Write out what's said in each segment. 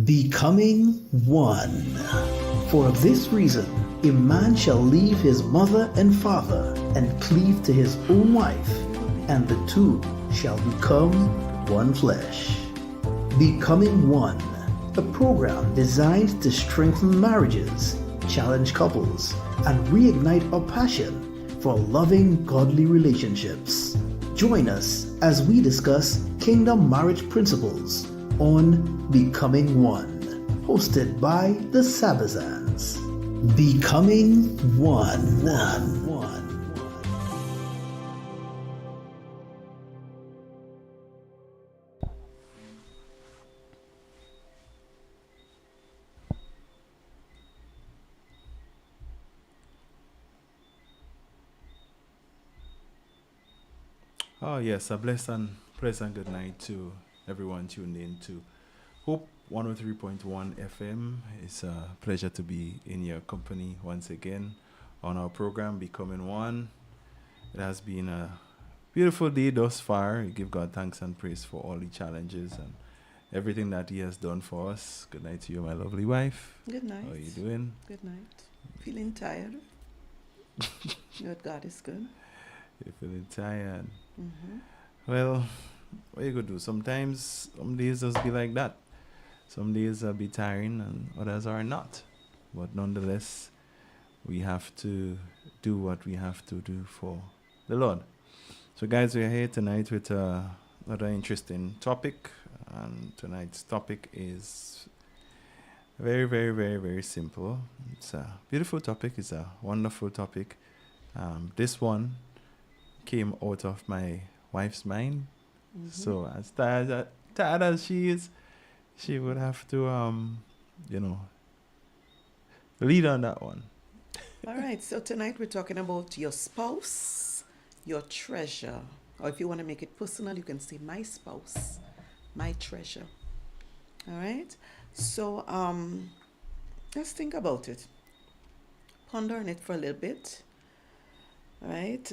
Becoming one. For this reason, a man shall leave his mother and father and cleave to his own wife, and the two shall become one flesh. Becoming One, a program designed to strengthen marriages, challenge couples, and reignite a passion for loving, godly relationships. Join us as we discuss kingdom marriage principles on Becoming One, hosted by the Sabazans. Becoming One. Oh, yes, a blessed and pleasant good night to everyone tuned in to Hope 103.1 FM. It's a pleasure to be in your company once again on our program, Becoming One. It has been a beautiful day thus far. We give God thanks and praise for all the challenges and everything that He has done for us. Good night to you, my lovely wife. Good night. How are you doing? Good night. Feeling tired? Good, God is good. You're feeling tired. Mm-hmm. Well, what you gonna do? Sometimes, some days just be like that. Some days will be tiring and others are not. But nonetheless, we have to do what we have to do for the Lord. So guys, we're here tonight with another interesting topic. And tonight's topic is very, very, very, very simple. It's a beautiful topic. It's a wonderful topic. This one came out of my wife's mind. Mm-hmm. So as tired as she is, she would have to, lead on that one. All right, so tonight we're talking about your spouse, your treasure. Or if you want to make it personal, you can say my spouse, my treasure. All right? So let's think about it. Ponder on it for a little bit. All right?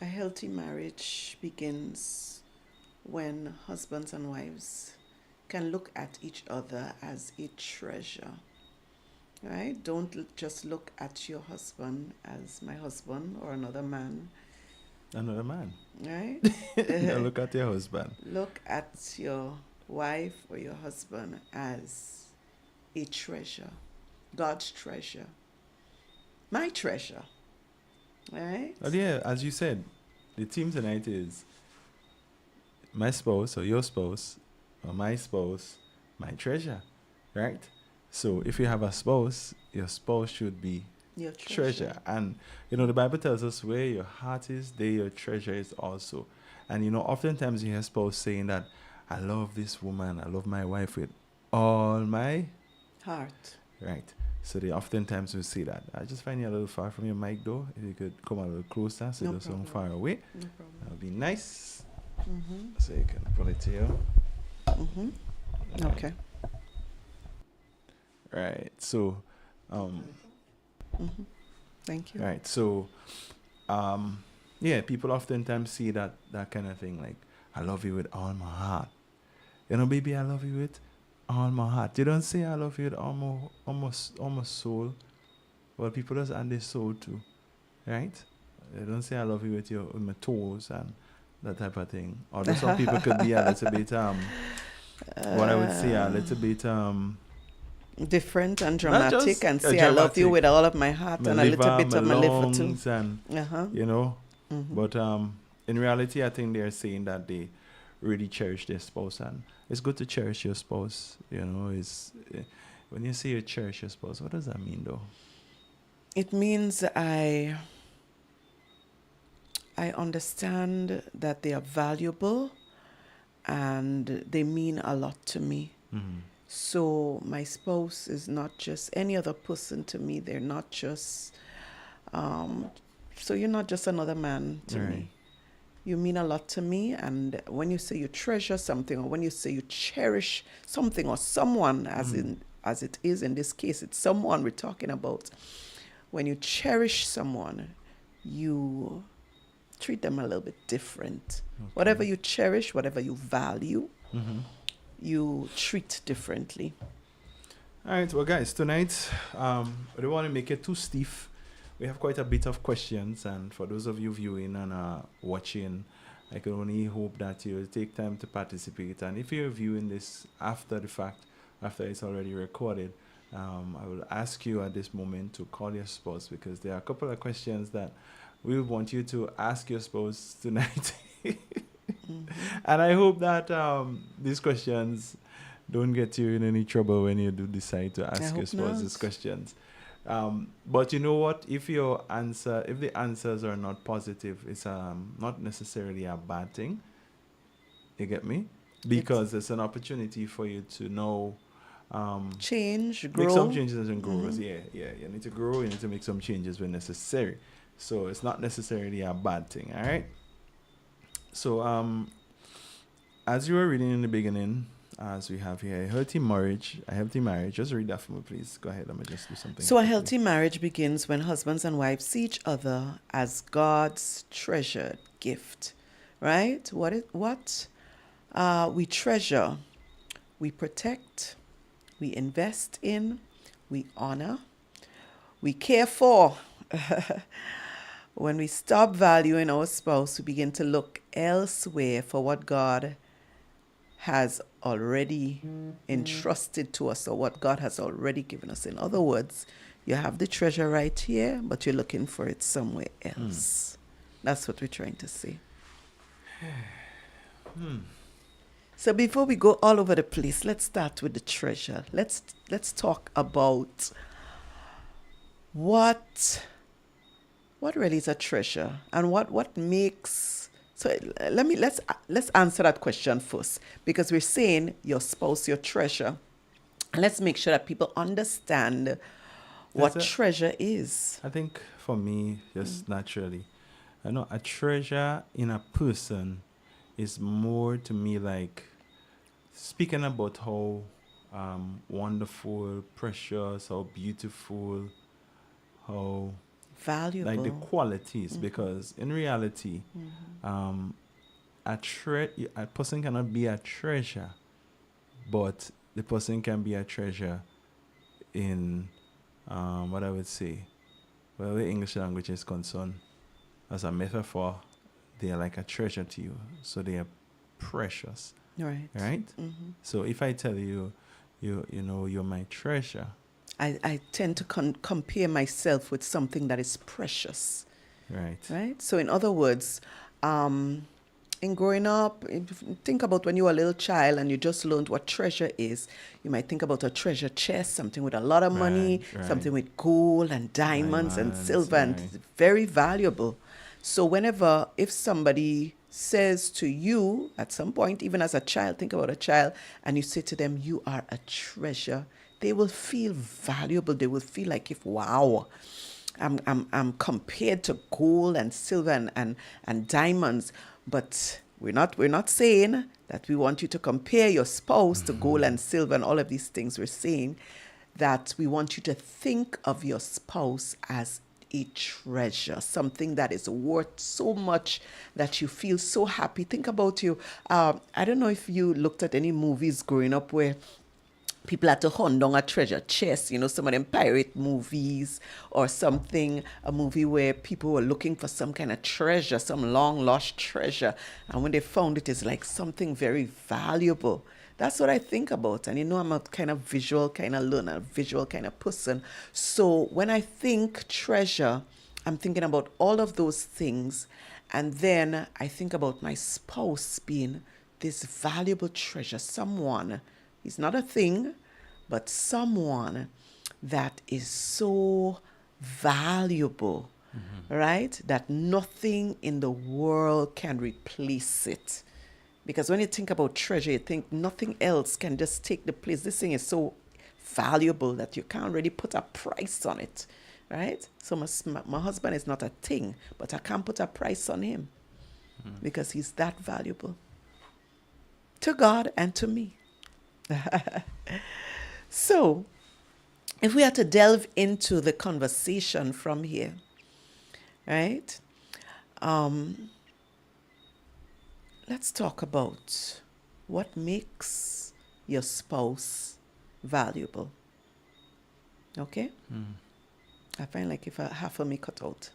A healthy marriage begins when husbands and wives can look at each other as a treasure. Right? Don't just look at your husband as my husband or another man. Another man. Right? Now look at your husband. Look at your wife or your husband as a treasure. God's treasure. My treasure. Right? But yeah, as you said, the theme tonight is my spouse or your spouse or my spouse, my treasure, right? So if you have a spouse, your spouse should be Your treasure. And, the Bible tells us where your heart is, there your treasure is also. And, oftentimes you hear spouse saying that, I love this woman, I love my wife with all my heart. Right. So they oftentimes will say that. I just find you a little far from your mic though. If you could come a little closer so No you don't sound problem. far away. No problem. That would be nice. Mm-hmm. So you can pull it here. Mm-hmm. Okay. Right. So Mm-hmm. Thank you. right. So yeah, people oftentimes see that kind of thing like, I love you with all my heart. Baby, I love you with all my heart. You don't say I love you with almost soul. Well, people just add their soul too, right? They don't say I love you with my toes and that type of thing. Although some people could be a little bit what I would say a little bit different and dramatic and say I dramatic. love you with all of my heart my and liver, a little bit my of my liver lungs too. and Mm-hmm. But in reality, I think they're saying that they really cherish their spouse, and it's good to cherish your spouse. Is when you say you cherish your spouse, what does that mean, though? It means I understand that they are valuable and they mean a lot to me. Mm-hmm. So my spouse is not just any other person to me. They're not just so you're not just another man to Right. me. You mean a lot to me, and when you say you treasure something, or when you say you cherish something or someone, as it is in this case, it's someone we're talking about. When you cherish someone, you treat them a little bit different. Okay. Whatever you cherish, whatever you value, Mm-hmm. you treat differently. All right, well, guys, tonight I don't want to make it too stiff. We have quite a bit of questions, and for those of you viewing and watching, I can only hope that you take time to participate. And if you're viewing this after the fact, after it's already recorded, I will ask you at this moment to call your spouse, because there are a couple of questions that we want you to ask your spouse tonight. And I hope that these questions don't get you in any trouble when you do decide to ask your hope spouse these not. questions. But you know what? If the answers are not positive, it's not necessarily a bad thing. You get me? Because it's an opportunity for you to know, Change, make some grow. changes and grows. Yeah. You need to grow. You need to make some changes when necessary. So it's not necessarily a bad thing. All right. So as you were reading in the beginning, as we have here, a healthy marriage. Just read that for me, please. Go ahead. Let me just do something. So a quickly. healthy marriage begins when husbands and wives see each other as God's treasured gift, right? What we treasure, we protect, we invest in, we honor, we care for. When we stop valuing our spouse, we begin to look elsewhere for what God has already entrusted to us, or what God has already given us. In other words, you have the treasure right here, but you're looking for it somewhere else. That's what we're trying to say. So before we go all over the place, let's start with the treasure. Let's talk about what really is a treasure, and what makes. So let's answer that question first, because we're saying your spouse, your treasure, and let's make sure that people understand what treasure is. I think for me, just naturally, I know a treasure in a person is more to me like speaking about how wonderful, precious, how beautiful, how Valuable. like the qualities, because in reality, a person cannot be a treasure, but the person can be a treasure in what I would say, well, the English language is concerned, as a metaphor, they are like a treasure to you, so they are precious, Right. So if I tell you, you're my treasure, I tend to compare myself with something that is precious. Right? So in other words, in growing up, if you think about when you were a little child and you just learned what treasure is, you might think about a treasure chest, something with a lot of money, something with gold and diamonds and silver, and it's very valuable. So if somebody says to you at some point, even as a child, think about a child, and you say to them, you are a treasure, they will feel valuable. They will feel like, if wow, I'm compared to gold and silver and diamonds. But we're not saying that we want you to compare your spouse to gold and silver and all of these things. We're saying that we want you to think of your spouse as a treasure, something that is worth so much that you feel so happy. Think about you. I don't know if you looked at any movies growing up where people had to hunt down a treasure chest, some of them pirate movies or something, a movie where people were looking for some kind of treasure, some long lost treasure. And when they found it, it's like something very valuable. That's what I think about. And I'm a kind of visual kind of learner, visual kind of person. So when I think treasure, I'm thinking about all of those things. And then I think about my spouse being this valuable treasure, someone. He's not a thing, but someone that is so valuable, right? That nothing in the world can replace it. Because when you think about treasure, you think nothing else can just take the place. This thing is so valuable that you can't really put a price on it, right? So my husband is not a thing, but I can't put a price on him because he's that valuable to God and to me. So, if we are to delve into the conversation from here, right? Let's talk about what makes your spouse valuable? Okay? I find like if half of me cut out.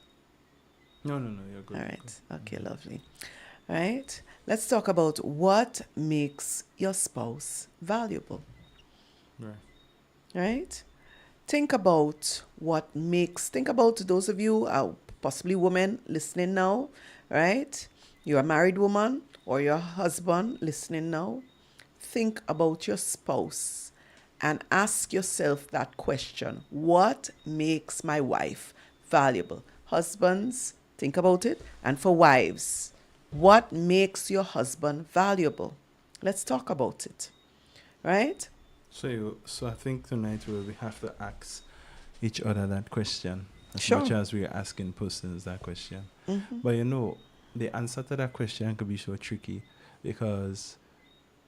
No, you're good. All right. Okay, lovely. All right. Let's talk about what makes your spouse valuable. Right. Right? Think about those of you, possibly women listening now, right? You're a married woman or your husband listening now. Think about your spouse and ask yourself that question. What makes my wife valuable? Husbands, think about it. And for wives, what makes your husband valuable? Let's talk about it, right? So I think tonight we have to ask each other that question as Sure. much as we are asking persons that question. Mm-hmm. But the answer to that question could be so tricky because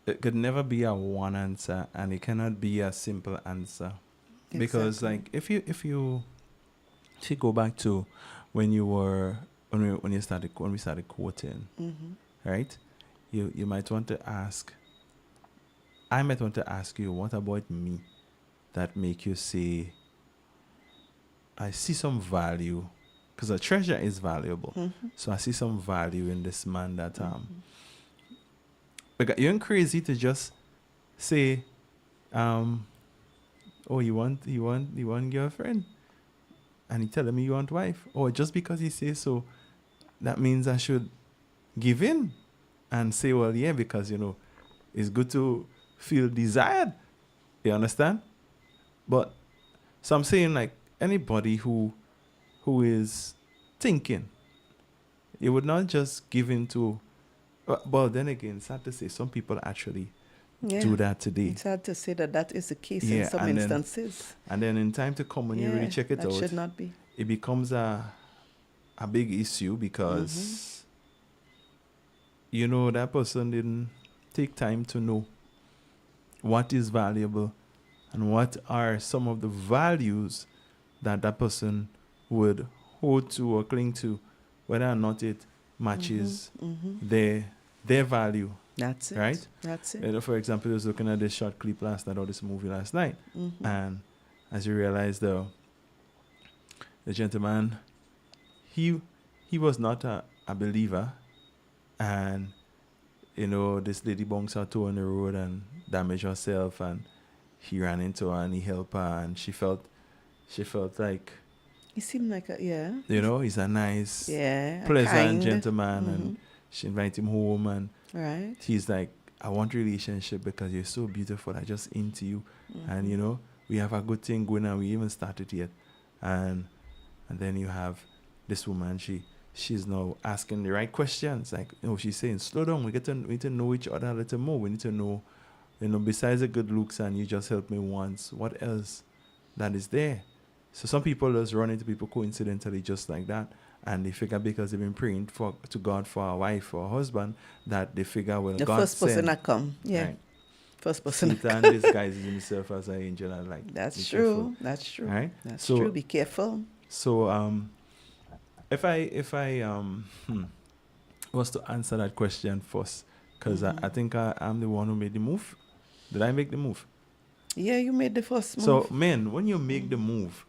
it could never be a one answer and it cannot be a simple answer. Because Exactly. like if you go back to when we started quoting, Mm-hmm. right? You might want to ask. I might want to ask you, what about me that make you say, I see some value, because a treasure is valuable. Mm-hmm. So I see some value in this man that because you ain't crazy to just say, oh, you want girlfriend, and he telling me you want wife, or just because he says so, that means I should give in and say, well, yeah, because it's good to feel desired. You understand? But so I'm saying like anybody who is thinking, you would not just give in to. Well, then again, it's hard to say. Some people actually do that today. It's hard to say that is the case in Yeah, some and instances. then in time to come when you really check it that out, should not be. it becomes a big issue because that person didn't take time to know what is valuable and what are some of the values that person would hold to or cling to, whether or not it matches their value. That's it. Right? That's it. For example, I was looking at this short clip last night or this movie last night, and as you realize, the gentleman, he was not a believer, and this lady bunks her toe on the road and damaged herself, and he ran into her and he helped her, and she felt like, He seemed like he's a nice, kind pleasant gentleman, and she invited him home, and right. he's like, I want relationship because you're so beautiful. I just into you, and we have a good thing going, and we even started yet, and then you have this woman. She's now asking the right questions. Like, she's saying, slow down. We need to know each other a little more. We need to know, besides the good looks and you just help me once, what else that is there? So some people just run into people coincidentally just like that. And they figure because they've been praying to God for a wife or a husband, that they figure, well, The God first person sent. that come. Yeah. Right. First person that Satan come. disguises himself as an angel. And like, That's be true. careful. That's true. Right? That's So- true. Be careful. So if I was to answer that question first, because I think I'm the one who made the move. Did I make the move? Yeah, you made the first move. So men, when you make the move,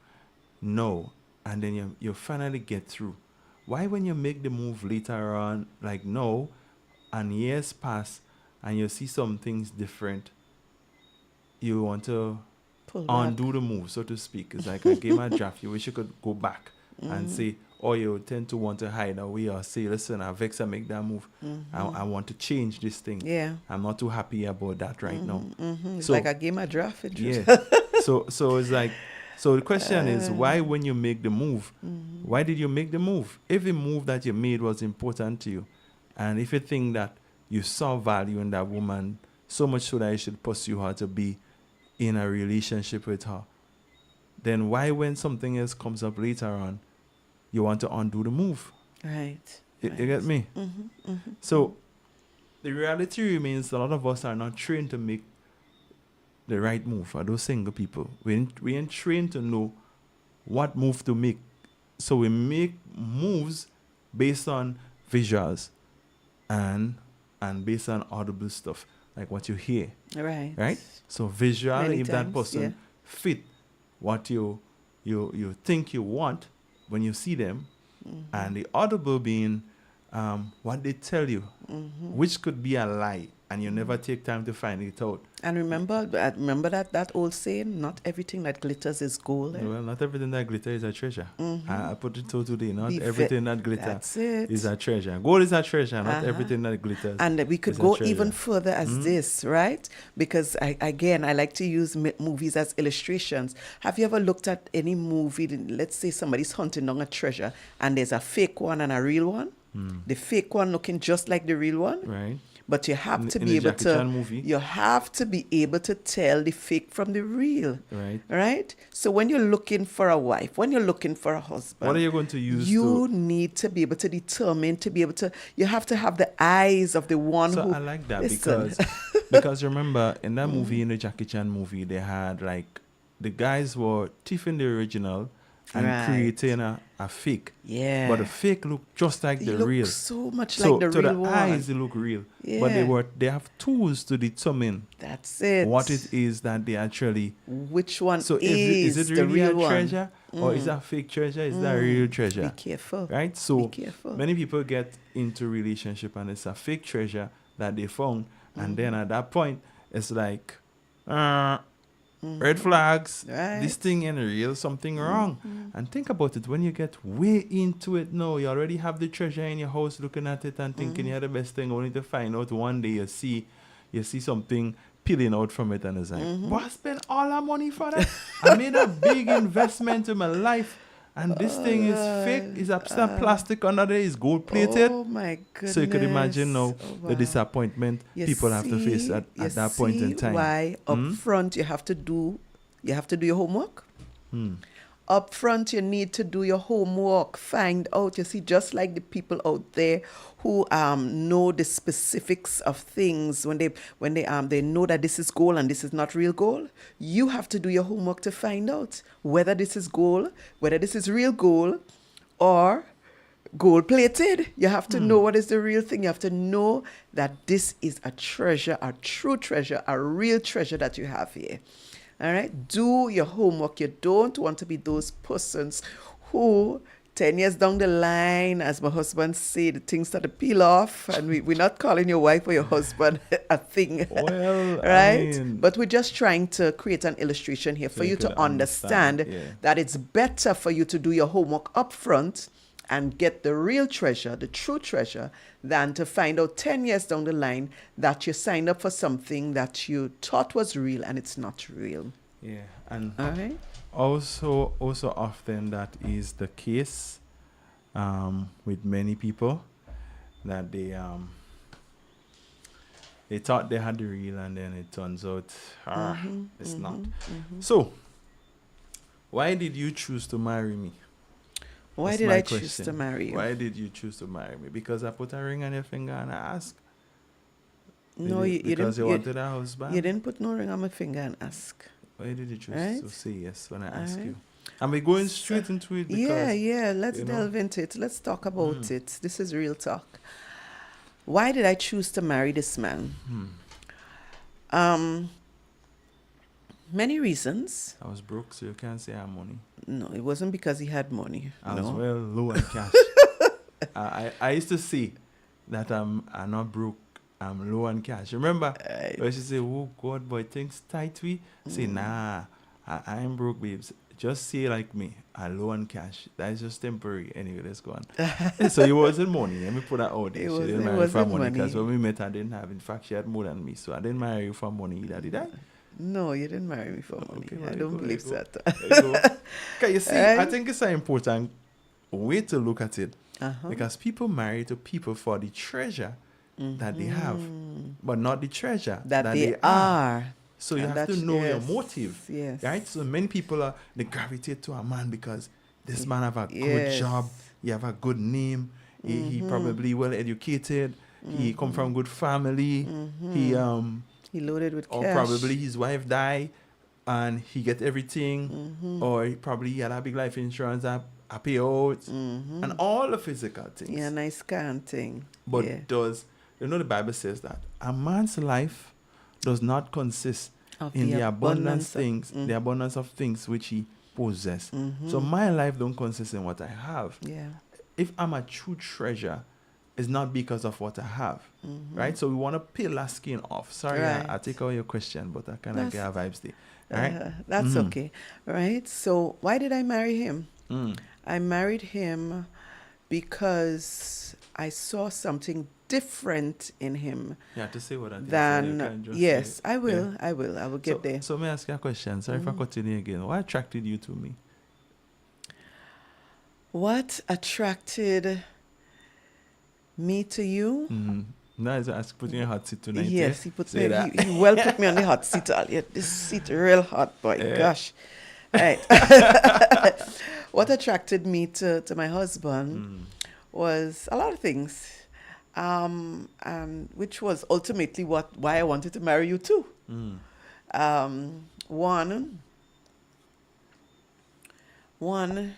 no, and then you finally get through. Why when you make the move later on, like no, and years pass, and you see some things different, you want to Pull back. undo the move, so to speak. It's like a game of draft. You wish you could go back and say, or you tend to want to hide away or say, listen, I vex and make that move. I want to change this thing. Yeah. I'm not too happy about that right now. It's So- like a game of draft. Yeah. so it's like, so the question is, why when you make the move, why did you make the move? If the move that you made was important to you, and if you think that you saw value in that woman so much so that you should pursue her to be in a relationship with her, then why when something else comes up later on, you want to undo the move? Right. You get me? So the reality remains a lot of us are not trained to make the right move. For those single people, we ain't trained to know what move to make. So we make moves based on visuals and based on audible stuff. like what you hear, Right. right? So visual, Many if that times, person yeah. fit what you think you want when you see them, and the audible being what they tell you, which could be a lie, and you never take time to find it out. And remember that old saying, not everything that glitters is gold. Eh? Well, not everything that glitter is a treasure. I put it so today. Not Be ve- everything that glitter That's it. is a treasure. Gold is a treasure. Not Uh-huh. everything that glitters. And we could is a go treasure. even further as this, right? Because I like to use movies as illustrations. Have you ever looked at any movie? Let's say somebody's hunting down a treasure, and there's a fake one and a real one. The fake one looking just like the real one. Right. But you have to In be the able Jackie to. Chan movie. You have to be able to tell the fake from the real. Right. Right. So when you're looking for a wife, when you're looking for a husband, What are you going to use you need to be able to determine, to be able to. You have to have the eyes of the one So who. I like that Listen. because remember in that movie, in the Jackie Chan movie, they had like the guys were thieving the original and Right. creating a fake. Yeah. But the fake looked just like It the looks real. so much So like the to real the one. eyes, they look real. But Yeah. they have tools to determine That's it. what it is that they actually. Which one So is it the really a real one? treasure or is that fake treasure? Is that a real treasure? Be careful. Right? So Be careful. many people get into relationship and it's a fake treasure that they found, and then at that point it's like red flags. Right. This thing ain't real, something wrong. And think about it, when you get way into it now, you already have the treasure in your house, looking at it and thinking you're the best thing, only to find out one day you see something peeling out from it, and it's like, but I spent all that money for that. I made a big investment in my life, and this thing is fake. It's a plastic under there, it's gold plated. Oh my goodness. So you could imagine now Oh, the wow. disappointment You people have to face see- at you that point in see time. Why up front you have to do your homework? Up front you need to do your homework. Find out. You see, just like the people out there who know the specifics of things when they know that this is gold and this is not real gold. You have to do your homework to find out whether this is gold, whether this is real gold, or gold plated. You have to know what is the real thing. You have to know that this is a treasure, a true treasure, a real treasure that you have here. All right? Do your homework. You don't want to be those persons who 10 years down the line, as my husband said, the things start to peel off, and we're not calling your wife or your husband a thing. Well, Right? I mean, But we're just trying to create an illustration here for you you to could understand understand, yeah. that it's better for you to do your homework up front and get the real treasure, the true treasure, than to find out 10 years down the line that you signed up for something that you thought was real and it's not real. yeah, and All right? also often that is the case with many people, that they thought they had the real, and then it turns out it's not. So why did you choose to marry me? Why That's did my I choose question. to marry you? Why did you choose to marry me? Because I put a ring on your finger and I asked? No, Did you it because didn't. you wanted a husband? You didn't put no ring on my finger and ask. Why did you choose Right? to say yes when I asked Alright. you? And we're going straight into it because Yeah. Let's you know. delve into it. Let's talk about it. This is real talk. Why did I choose to marry this man? Many reasons. I was broke, so you can't say I have money. No, it wasn't because he had money. I was No. well low on cash. I used to say that I'm not broke, I'm low on cash. Remember? Where she say, oh God, boy, things tight we say, nah, I ain't broke, babes. Just say like me, I'm low on cash. That is just temporary. Anyway, let's go on. So it wasn't money. Let me put that out there. It She didn't wasn't marry for money money. because when we met, I didn't have. In fact, she had more than me. So I didn't marry you for money either, did I? No, you didn't marry me for money. Okay, well, I there don't you go, believe there you that. There you go. Okay, you see, I Right? think it's an important way to look at it. Uh-huh. Because people marry to people for the treasure that they have, but not the treasure That they are. So you And have to that's- know your yes, motive, yes. right? So many people they gravitate to a man because this man have a good Yes. job, he have a good name, he probably well educated, he come from good family, he He loaded with or cash. probably his wife die and he get everything, or he probably had a big life insurance a payout, and all the physical things. Yeah, nice can thing. But yeah. the Bible says that a man's life does not consist Of in the abundance of- things, the abundance of things which he possess. So my life don't consist in what I have. Yeah. If I'm a true treasure, it's not because of what I have, right? So we want to peel that skin off. Sorry, Right. I take away your question, but I kind of get vibes there, right? That's okay. Right. So why did I marry him? I married him because I saw something different in him You have to say what I think. than yes, I will. Yeah. I will get So, there. so may I ask you a question? Sorry if I continue again. What attracted you to me? What attracted me to you? No, I put you in a hot seat tonight. Yes, eh? he put Say me. that. He well put me on the hot seat. This seat real hot, boy. Yeah. Gosh. Right. What attracted me to my husband was a lot of things, which was ultimately why I wanted to marry you too. One,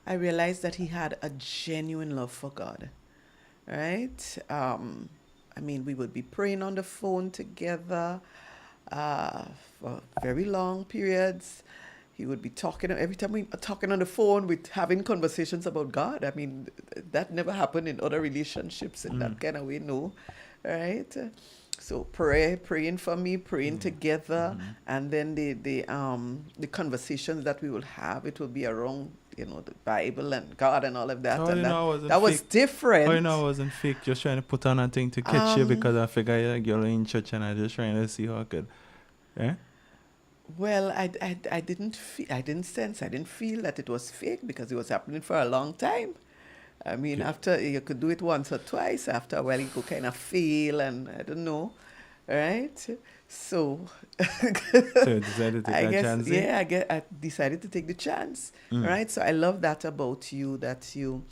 I realized that he had a genuine love for God. Right? I mean, we would be praying on the phone together for very long periods. He would be talking, every time we are talking on the phone, we're having conversations about God. I mean, that never happened in other relationships in that kind of way, no. Right? So praying for me, praying together, and then the conversations that we will have, it will be around, the Bible and God and all of that. How And you know I wasn't that was fake? different. Oh, you know I wasn't fake, just trying to put on a thing to catch you because I figure you're a girl in church and I just trying to see how I could. Eh? Well, I didn't feel that it was fake because it was happening for a long time. I mean, after you could do it once or twice, after a while you could kind of feel, and I don't know, right? So, So you decided to take I a guess, chance? I decided to take the chance, right? So I love that about you, that you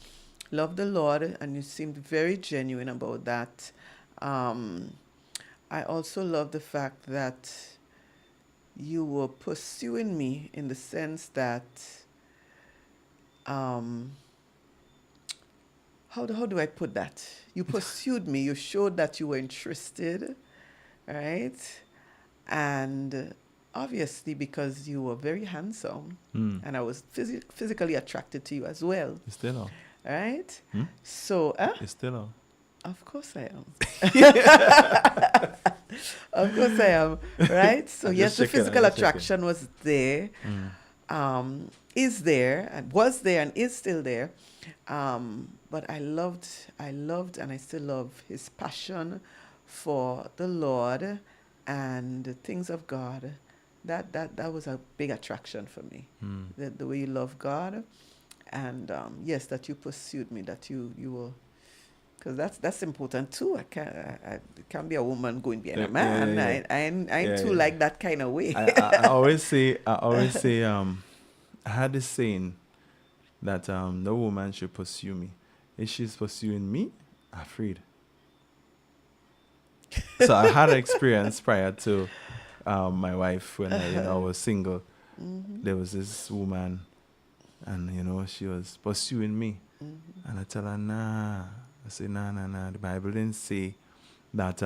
love the Lord and you seemed very genuine about that. I also love the fact that you were pursuing me in the sense that, how do I put that? You pursued me. You showed that you were interested, right? And obviously because you were very handsome, and I was physically attracted to you as well, You still are. right? So, You still are. of course I am. Of course I am, right? So I'm yes, just the checking, I'm physical just checking. attraction was there, is there, and was there, and is still there. But I loved, and I still love his passion for the Lord and the things of God. That was a big attraction for me. The way you love God, and yes, that you pursued me, that you were. Because that's important too. I can't be a woman going behind a man. Yeah. I ain't Yeah, too yeah. like that kind of way. I always say, I had this saying that no woman should pursue me. If she's pursuing me, I'm afraid. So I had an experience prior to my wife when I was single. There was this woman, and she was pursuing me, and I tell her, nah. I say, nah. The Bible didn't say that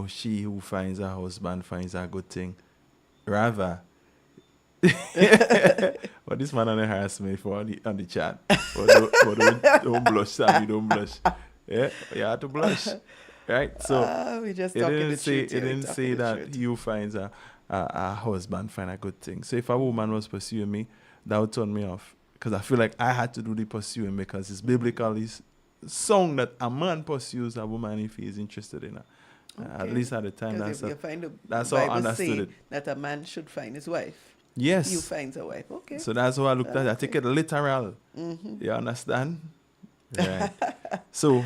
she who finds a husband finds a good thing. Rather, but this man only harass me for on the chat. But don't blush, Sammy, don't blush. Yeah, you have to blush. Right? So we just it talking didn't the say truth. here, we didn't talking say the that truth. he who finds a husband find a good thing. So if a woman was pursuing me, that would turn me off. Because I feel like I had to do the pursuing because it's biblically sound that a man pursues a woman if he is interested in her. At Okay. least at the time, 'Cause if you find that's the how I Bible understood say it. that a man should find his wife. Yes. You finds a wife. Okay. So that's how I looked at it. I take it literal. Mm-hmm. You understand? Right. So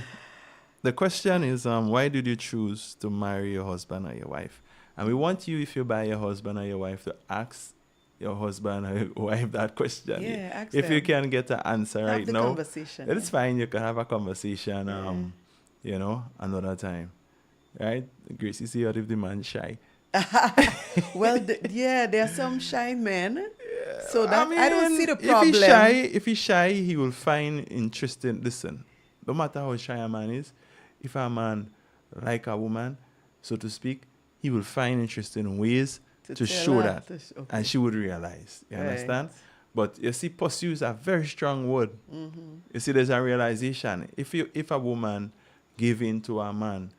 the question is, why did you choose to marry your husband or your wife? And we want you, if you buy your husband or your wife, to ask your husband or your wife that question. Yeah, ask if you them. can get an answer Have right the now, conversation. it's fine. You can have a conversation, another time. Right? Grace, you see what if the man shy? Well, there are some shy men. So that I don't see the If problem. he's shy, he will find interesting. Listen, no matter how shy a man is, if a man like a woman, so to speak, he will find interesting ways to tell show her that, to okay. and she would realize. You Right. understand? But you see, pursue is a very strong word. Mm-hmm. You see, there's a realization. If a woman give in to a man,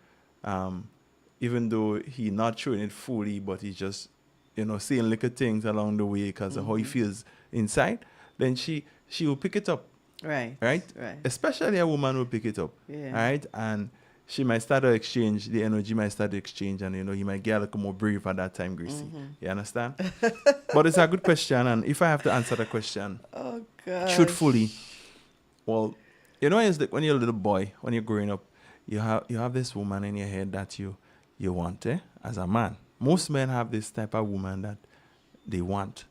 even though he not showing it fully, but he's just, saying little things along the way because of how he feels inside, then she will pick it up, Right. right? Right. Especially a woman will pick it up, Yeah. right? And she might start to exchange, the energy might start to exchange, and he might get a little more brave at that time, Gracie. You understand? But it's a good question, and if I have to answer the question Oh God. truthfully, well, when you're a little boy, when you're growing up, you have this woman in your head that you want, as a man. Most men have this type of woman that they want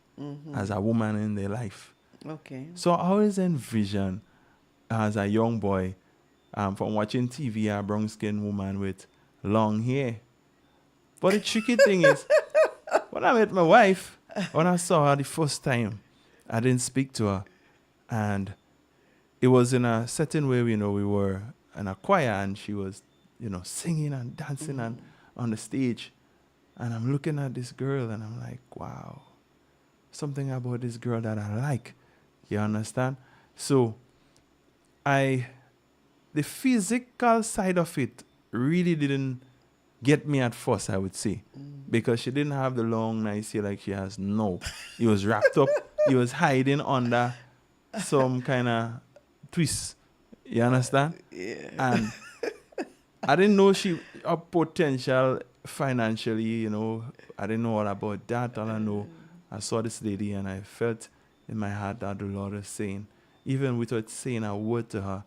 as a woman in their life. Okay. So I always envision as a young boy, from watching TV, a brown skinned woman with long hair. But the tricky thing is, when I met my wife, when I saw her the first time, I didn't speak to her. And it was in a setting where, we were in a choir and she was, singing and dancing and on the stage. And I'm looking at this girl and I'm like, wow, something about this girl that I like. You understand? So the physical side of it really didn't get me at first, I would say. Because she didn't have the long, nice hair like she has now. It was wrapped up. It was hiding under some kind of twist. You understand? Yeah. And I didn't know she her potential financially, I didn't know all about that. All I know, I saw this lady and I felt in my heart that the Lord was saying, even without saying a word to her,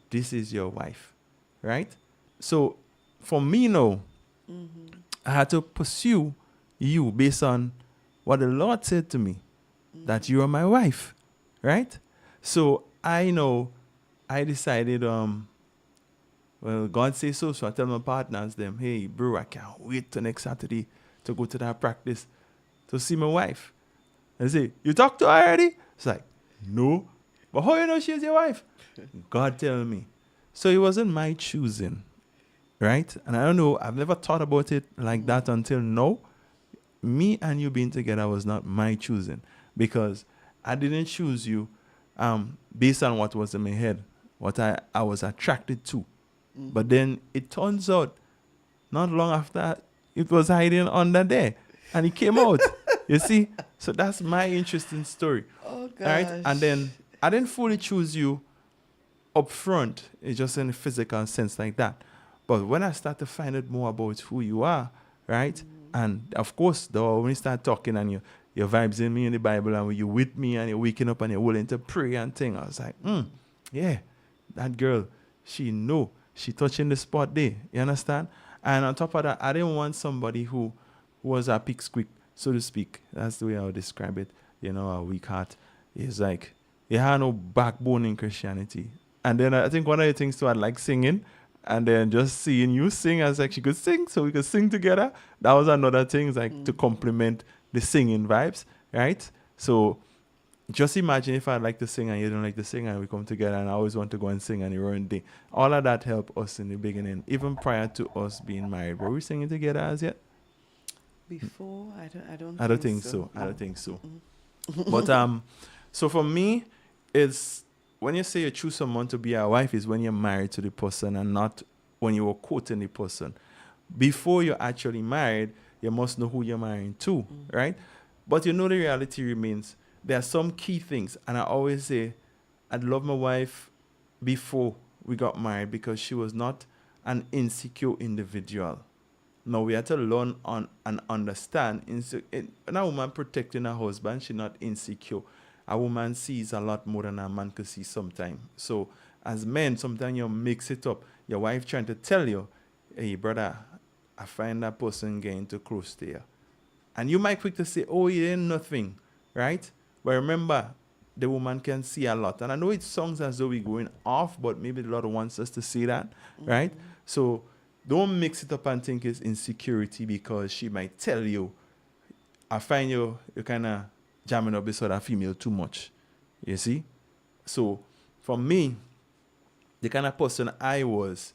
this is your wife. Right? So for me now, I had to pursue you based on what the Lord said to me, that you are my wife. Right? So I decided, well, God says so. So I tell my partners, hey, bro, I can't wait till next Saturday to go to that practice to see my wife. I say, you talked to her already? It's like, no. But how you know she's your wife? God tell me. So it wasn't my choosing, right? And I don't know, I've never thought about it like that until now. Me and you being together was not my choosing, because I didn't choose you based on what was in my head, what I was attracted to. But then it turns out, not long after, it was hiding under there. And it came out. You see? So that's my interesting story. Oh gosh. All right? And then I didn't fully choose you up front. It's just in a physical sense like that. But when I start to find out more about who you are, right? And of course, though, when you start talking and your vibes in me in the Bible, and when you're with me and you're waking up and you're willing to pray and thing, I was like, yeah, that girl, she touching the spot there. You understand? And on top of that, I didn't want somebody who was a pipsqueak, so to speak. That's the way I would describe it. A weak heart. It's like, you had no backbone in Christianity. And then I think one of the things too, I like singing. And then just seeing you sing, I was like, she could sing, so we could sing together. That was another thing, like to complement the singing vibes, right? So just imagine if I'd like to sing and you don't like to sing, and we come together and I always want to go and sing on your own day. All of that helped us in the beginning, even prior to us being married. Were we singing together as yet? Before, I don't think so. I don't think so. But so for me, it's when you say you choose someone to be a wife, is when you're married to the person and not when you were courting the person. Before you're actually married, you must know who you're marrying to, right? But the reality remains, there are some key things. And I always say, I'd love my wife before we got married because she was not an insecure individual. Now we have to learn on and understand. When a woman protecting her husband, she's not insecure. A woman sees a lot more than a man could see sometimes. So as men, sometimes you mix it up. Your wife trying to tell you, hey, brother, I find that person getting too close to you. And you might quick to say, oh, it ain't nothing, right? But remember, the woman can see a lot. And I know it sounds as though we're going off, but maybe the Lord wants us to see that, right? So don't mix it up and think it's insecurity, because she might tell you, I find you're kind of jamming up beside a female too much. You see? So for me, the kind of person I was,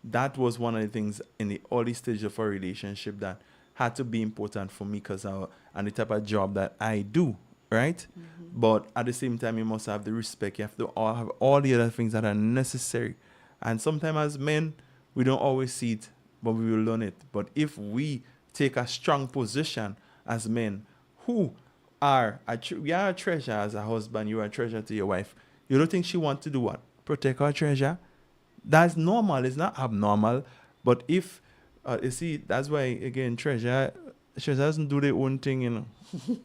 that was one of the things in the early stage of our relationship that had to be important for me because and the type of job that I do, right? But at the same time, you must have the respect. You have to have all the other things that are necessary. And sometimes as men, we don't always see it, but we will learn it. But if we take a strong position as men, who are we are a treasure as a husband, you are a treasure to your wife. You don't think she wants to do what? Protect her treasure? That's normal. It's not abnormal. But if you see, that's why again, treasure doesn't do their own thing, you know.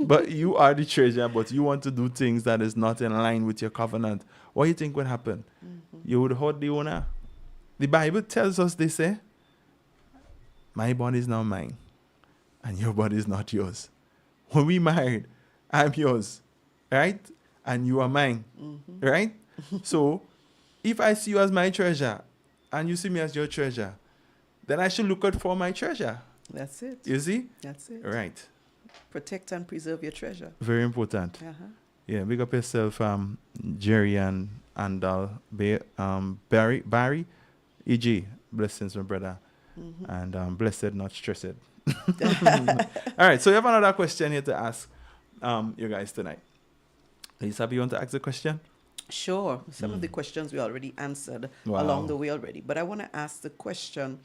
But you are the treasure, but you want to do things that is not in line with your covenant. What do you think would happen? You would hurt the owner. The Bible tells us, they say, my body is now mine, and your body is not yours. When we married, I'm yours, right? And you are mine, right? So if I see you as my treasure, and you see me as your treasure, then I should look out for my treasure. That's it. You see? That's it. Right. Protect and preserve your treasure. Very important. Yeah, big up yourself, Jerry and Barry. E.G., blessings, my brother. And blessed, not stressed. All right, so you have another question here to ask you guys tonight. Lisa, you want to ask the question? Sure. Some of the questions we already answered along the way already. But I want to ask the question,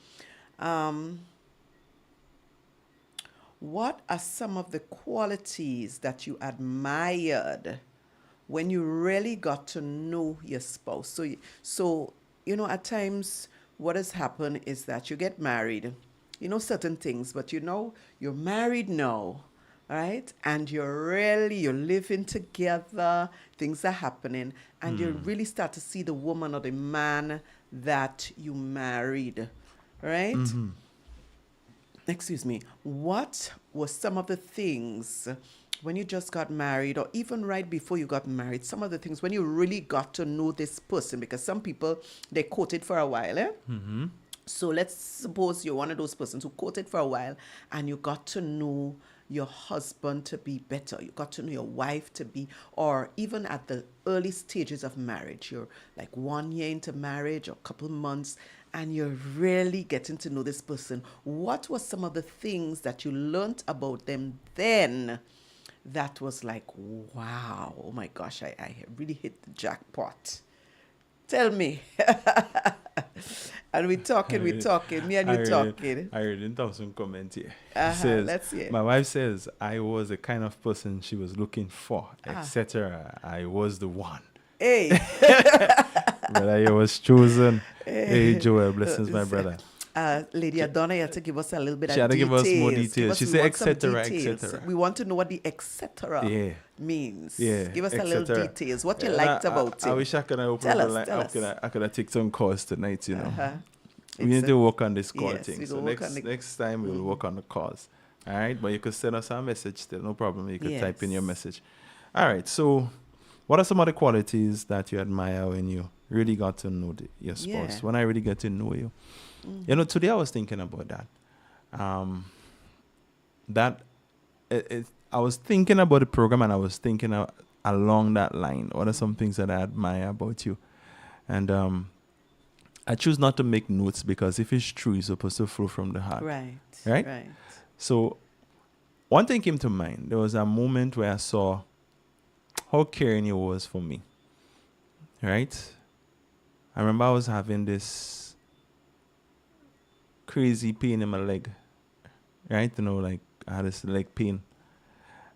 what are some of the qualities that you admired when you really got to know your spouse? So you know, at times what has happened is that you get married, you know certain things, but you know you're married now, right? And you're living together, things are happening, and you really start to see the woman or the man that you married, right? Excuse me. What were some of the things when you just got married, or even right before you got married, some of the things when you really got to know this person? Because some people, they courted for a while, eh? So let's suppose you're one of those persons who courted for a while and you got to know your husband to be better. You got to know your wife to be, or even at the early stages of marriage, you're like 1 year into marriage or a couple months, and you're really getting to know this person. What were some of the things that you learned about them then that was like, wow, oh my gosh, I really hit the jackpot? Tell me. And we're talking, me and you talking. I already have some comment here. Let's hear. My wife says, I was the kind of person she was looking for, etc. I was the one. Hey. But I was chosen. Hey, Joel, blessings, my brother. Lady Adonna, you had to give us a little bit of details. She had to give us more details. She said, etc., etc. We want to know what the etc. means. Yeah, give us a little details. What you liked about it. I wish I could have opened Tell the line. us. I could have taken some calls tonight, you know. We need to work on this call thing. we So will work on next time we'll work on the calls. All right? But you could send us a message still. No problem. You could type in your message. All right. So what are some of the qualities that you admire when you really got to know your spouse? Yeah. When I really get to know you. You know, today I was thinking about that. I was thinking about the program, and I was thinking along that line. What are some things that I admire about you? And I choose not to make notes, because if it's true, it's supposed to flow from the heart. Right? So one thing came to mind. There was a moment where I saw how caring you was for me. Right? I remember I was having this crazy pain in my leg. Right? You know, like I had this leg pain.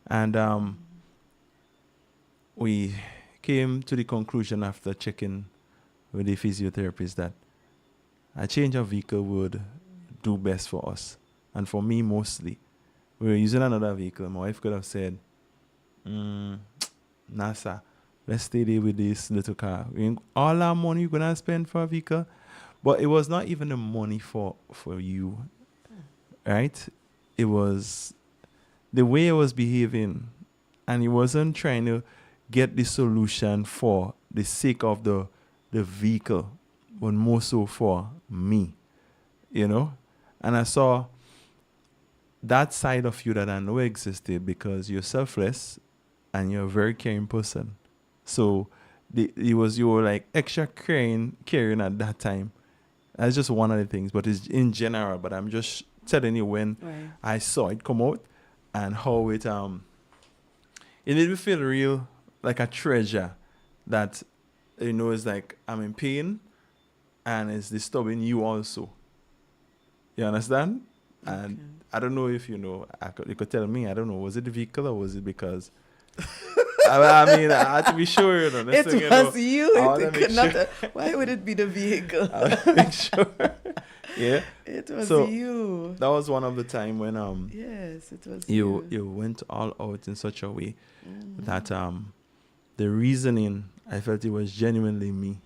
And we came to the conclusion after checking with the physiotherapist that a change of vehicle would do best for us. And for me, mostly. We were using another vehicle. My wife could have said, NASA, let's stay there with this little car. All our money you're going to spend for a vehicle. But it was not even the money for you. Right? It was the way I was behaving. And he wasn't trying to get the solution for the sake of the vehicle, but more so for me, you know? And I saw that side of you that I know existed, because you're selfless and you're a very caring person. So you were like extra caring at that time. That's just one of the things, but it's in general. But I'm just telling you when Right. I saw it come out and how it made me feel real like a treasure that is like I'm in pain and it's disturbing you also. You understand? And Okay. I don't know if you could tell me. I don't know. Was it the vehicle or was it because? I mean, I had to be sure. It Next thing was you. I It want to make could not. sure. Why would it be the vehicle? I want to make sure. Yeah. It was So you. that was one of the time when Yes, it was you went all out in such a way Mhm. that the reasoning I felt it was genuinely me.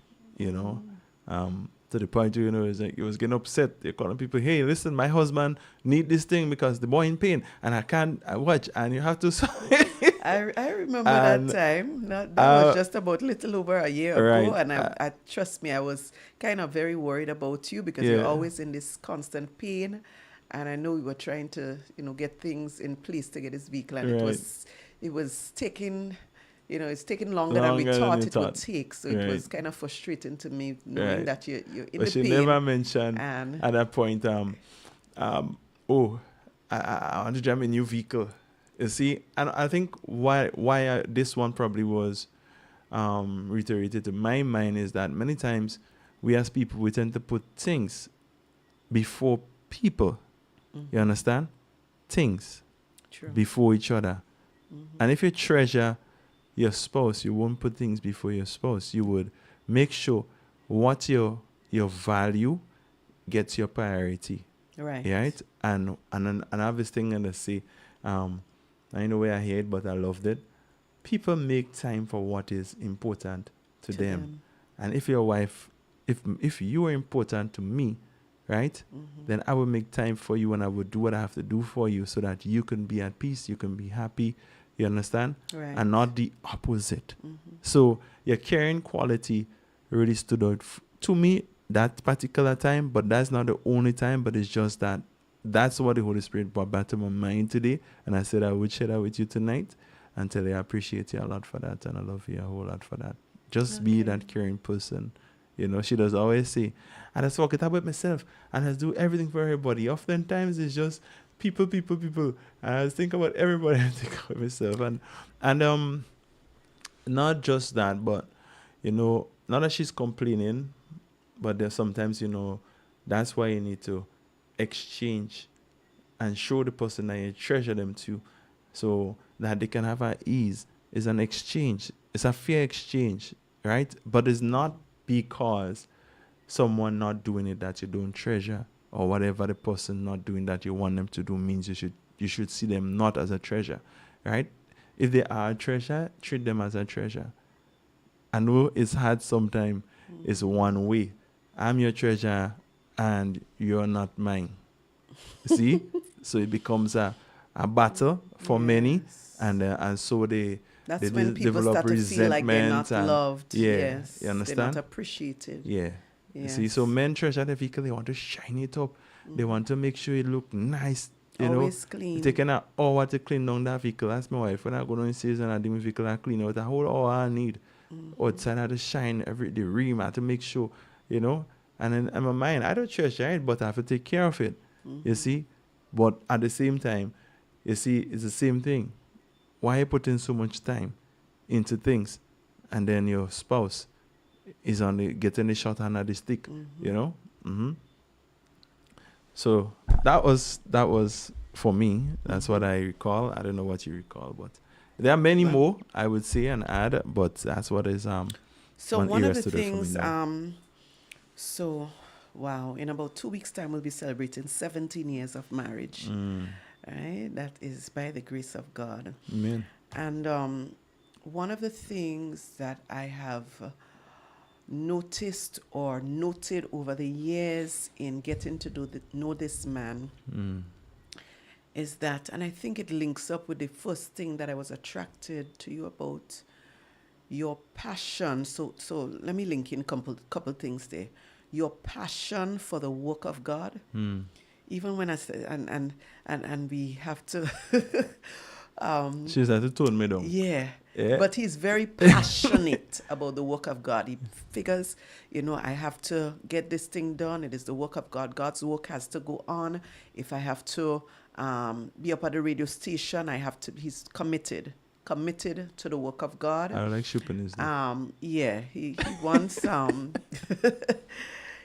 To the point where, it's like he was getting upset. You're calling people, hey, listen, my husband need this thing because the boy in pain and I can't watch and you have to. I remember And, that time. That was just about little over a year ago, right, and I trust me, I was kind of very worried about you because Yeah. you're always in this constant pain, and I know we were trying to get things in place to get this vehicle, and Right. it was taking. It's taking longer than we Longer than thought you it thought. would take. So Right. it was kind of frustrating to me knowing Right. that you're in But the she pain. never mentioned and at that point, oh, I want to drive a new vehicle. You see, and I think why this one probably was reiterated to my mind is that many times we as people, we tend to put things before people. You understand? Things True. before each other. Mhm. And if you treasure your spouse, you won't put things before your spouse. You would make sure what your value gets your priority. Right. Right? And have this thing and I say, I know where I hear it, but I loved it. People make time for what is important to them. And if your wife, if you are important to me, right, then I will make time for you and I will do what I have to do for you so that you can be at peace, you can be happy, you understand? Right. And not the opposite. So your caring quality really stood out to me that particular time, but that's not the only time, but it's just that's what the Holy Spirit brought back to my mind today. And I said I would share that with you tonight and tell you I appreciate you a lot for that and I love you a whole lot for that. Just be that caring person. She does always say, and I just forget about myself and I do everything for everybody. Oftentimes it's just people. And I just think about everybody and think about myself. And not just that, but not that she's complaining, but there's sometimes, that's why you need to exchange and show the person that you treasure them too, so that they can have at ease. It's an exchange. It's a fair exchange, right? But it's not because someone not doing it that you don't treasure, or whatever the person not doing that you want them to do means you should see them not as a treasure, right? If they are a treasure, treat them as a treasure. I know it's hard sometimes. It's one way. I'm your treasure and you're not mine. See? So it becomes a battle for many, and so That's they when people develop start to feel like they're not resentment and- loved. Yeah, Yes. you understand? They're not appreciated. Yeah. You see, Yes. so men treasure the vehicle. They want to shine it up. They want to make sure it look nice. Always clean. Taking an hour to clean down that vehicle. That's my wife. When I go down in season, I do my vehicle, I clean out a whole hour I need. Outside, I have to shine the rim. I have to make sure, And then in my mind, I don't treasure it, but I have to take care of it. You see? But at the same time, you see, it's the same thing. Why you putting so much time into things, and then your spouse is getting the shot hand at the stick, So that was for me. That's what I recall. I don't know what you recall, but there are many more I would say and add, but that's what is So one one of era the stood out for me things, now. wow, in about 2 weeks' time, we'll be celebrating 17 years of marriage. Right? That is by the grace of God. Amen. And one of the things that I have noticed or noted over the years in getting to know this man is that, and I think it links up with the first thing that I was attracted to you about, your passion. So let me link in couple things there. Your passion for the work of God. Even when I say, and we have to She's had to tone me down. yeah. Yeah. But he's very passionate about the work of God. He figures, I have to get this thing done. It is the work of God. God's work has to go on. If I have to be up at the radio station, he's committed to the work of God. I like shipping his name. He wants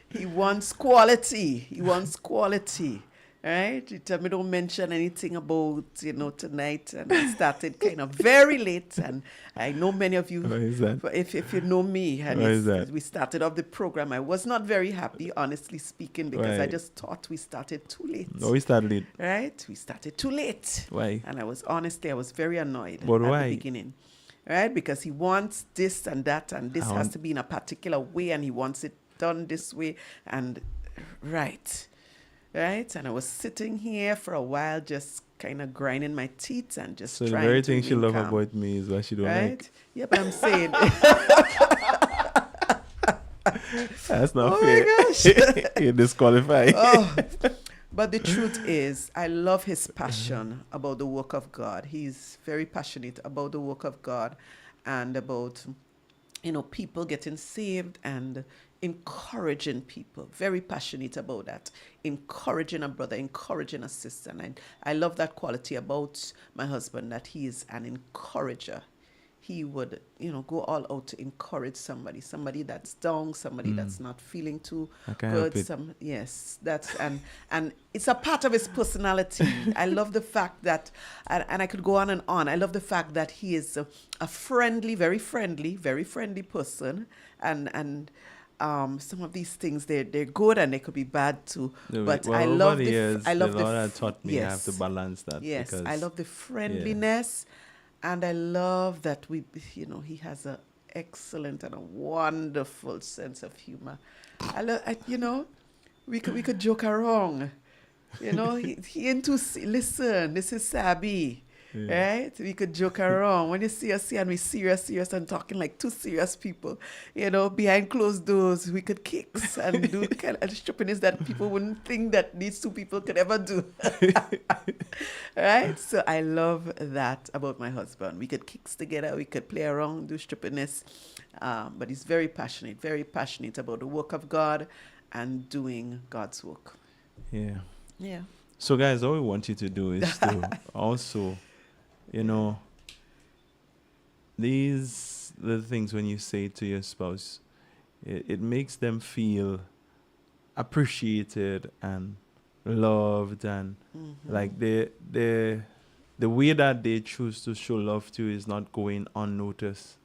he wants quality. He wants quality. Right? You tell me don't mention anything about, tonight. And I started kind of very late. And I know many of you, Why is that? if you know me, and Why is that? we started off the program. I was not very happy, honestly speaking, because Why? I just thought we started too late. No, we started late. Right? We started too late. Why? And I was very annoyed But at why? the beginning. Right? Because he wants this and that, and this has to be in a particular way, and he wants it done this way. And right. And I was sitting here for a while, just kind of grinding my teeth and just So trying the very to thing she remain love calm. about me is what she don't Right? like. Yeah, but I'm saying, That's not oh fair. my gosh. You're disqualified. Oh. But the truth is, I love his passion about the work of God. He's very passionate about the work of God and about, people getting saved and encouraging people. Very passionate about that. Encouraging a brother, encouraging a sister. And I love that quality about my husband, that he is an encourager. He would, go all out to encourage somebody that's down, somebody that's not feeling too I can't help good. it. Yes, that's and it's a part of his personality. I love the fact that, and I could go on and on. I love the fact that he is a friendly, very friendly person, and some of these things they're good and they could be bad too. No, but well, I over love the years, I love the Lord had taught me I have yes. to balance that. Yes, because, I love the friendliness, and I love that he has a excellent and a wonderful sense of humor. We could joke around. He into listen. This is Sabi. Yeah. Right? We could joke around. When you see us here and we serious and talking like two serious people, behind closed doors, we could kicks and do kind of stupidness that people wouldn't think that these two people could ever do. Right? So I love that about my husband. We could kicks together, we could play around, do stupidness. But he's very passionate about the work of God and doing God's work. Yeah. Yeah. So, guys, all we want you to do is to also, these little things when you say to your spouse, it makes them feel appreciated and loved, and like the way that they choose to show love to you is not going unnoticed.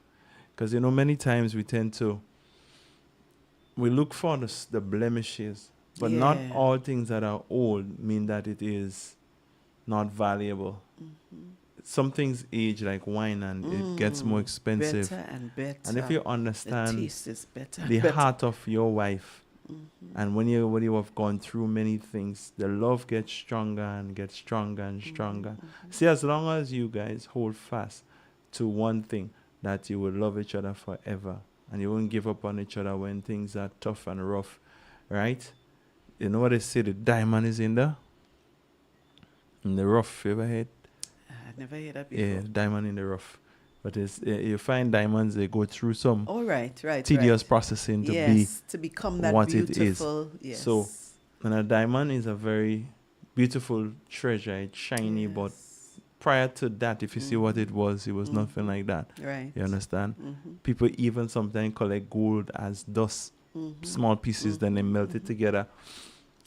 Because, many times we look for the blemishes, but not all things that are old mean that it is not valuable. Some things age like wine, and it gets more expensive. Better and better. And if you the understand taste is better. the heart of your wife, and when you have gone through many things, the love gets stronger and gets stronger and stronger. See, as long as you guys hold fast to one thing, that you will love each other forever, and you won't give up on each other when things are tough and rough, right? You know what they say, the diamond is in the rough. You ever heard? I never heard that before. Yeah, diamond in the rough. But it's you find diamonds, they go through some Oh, right. tedious processing to become that what it is. beautiful. Yes. So, and a diamond is a very beautiful treasure. It's shiny, but prior to that, if you see what it was nothing like that. Right. You understand? People even sometimes collect gold as dust, small pieces, then they melt it together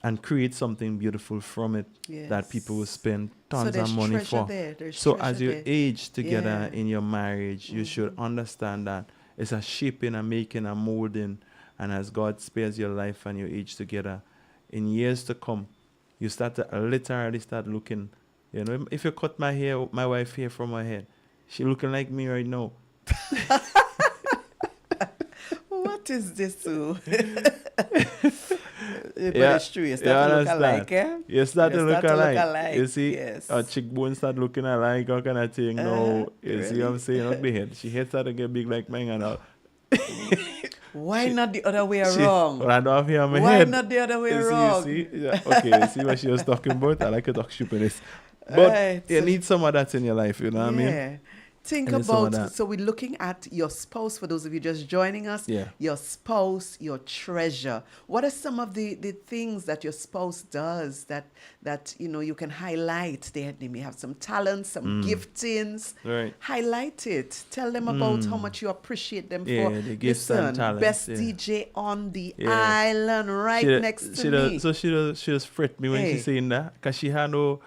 and create something beautiful from it that people will spend tons of money for. So as you age together in your marriage, you should understand that it's a shaping and making and molding, and as God spares your life and you age together, in years to come, you start to literally start looking. If you cut my wife hair from her head, she looking like me right now. What is this? But it's true. You start to look alike, eh? You start to look alike. alike. You see, Yes. her cheekbones start looking alike, all kind of thing. No, you see what I'm saying? Look the head. She head start to get big like mine and all. Why not the other way around? Well, I don't have hair on my Why head. not the other way You around? see? Yeah, okay, you see what she was talking about? I like to talk stupidness. But Right. you need some of that in your life, you know what I mean? Think And it's some of about, that. so we're looking at your spouse, for those of you just joining us. Yeah. Your spouse, your treasure. What are some of the things that your spouse does that you can highlight? They may have some talents, some giftings. Right. Highlight it. Tell them about how much you appreciate them Yeah, for. the gifts and Listen, talents, best yeah. DJ on the Yeah. island, right next to me. So she does fret me when Hey. she saying that, because she had no,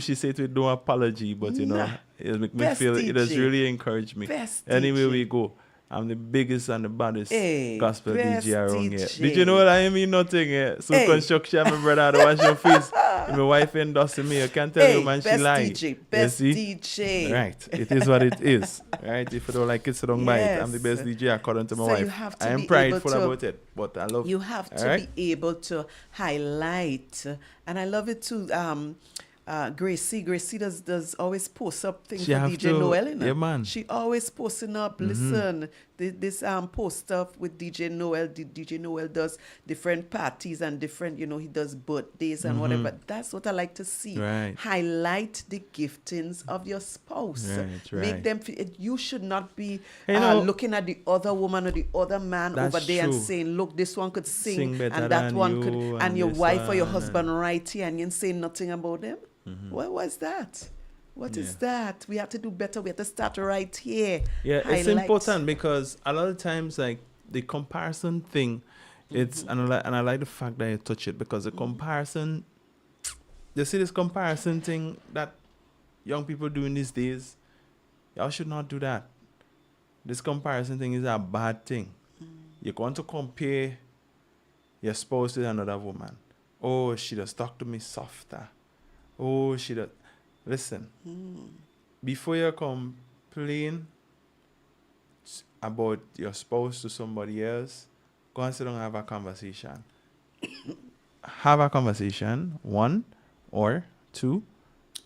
she said with no apology, but Nah. it make me Best feel, it has DJ. really encouraged me. Best Anywhere DJ. we go, I'm the biggest and the baddest Hey, gospel best DJ around here. DJ. Did you know that I mean nothing? So Hey. construction, my brother, to wash your face. My wife endorsing me. I can't tell you, man, she best lied. DJ, best You see? DJ. Right. It is what it is. Right. If you don't like it, so don't buy it. I'm the Yes. best DJ according to my So wife. you have to I am be prideful able to- about it, but I love. You have to Alright? be able to highlight, and I love it too. Gracie does always post up things She for have DJ to- Noel, you know? yeah, man. She always posting up. Listen, this post stuff with DJ Noel. DJ Noel does different parties and different, he does birthdays and whatever. That's what I like to see. Right. Highlight the giftings of your spouse. Right, Make right. them feel. You should not be You know- looking at the other woman or the other man That's over there and true. saying, "Look, this one could Sing sing, better and that than one you, could," and and your this wife or your one, husband right here, and you say nothing about them. Mm-hmm. What was that? What is Yeah. that? We have to do better. We have to start right here. Yeah, it's Highlight. important because a lot of times, like the comparison thing, it's and I like the fact that you touch it, because the comparison, you see this comparison thing that young people do in these days, y'all should not do that. This comparison thing is a bad thing. You're going to compare your spouse with another woman. Oh, she does talk to me softer. Oh, she does. Listen, before you complain about your spouse to somebody else, go and sit down and have a conversation. Have a conversation, one, or two.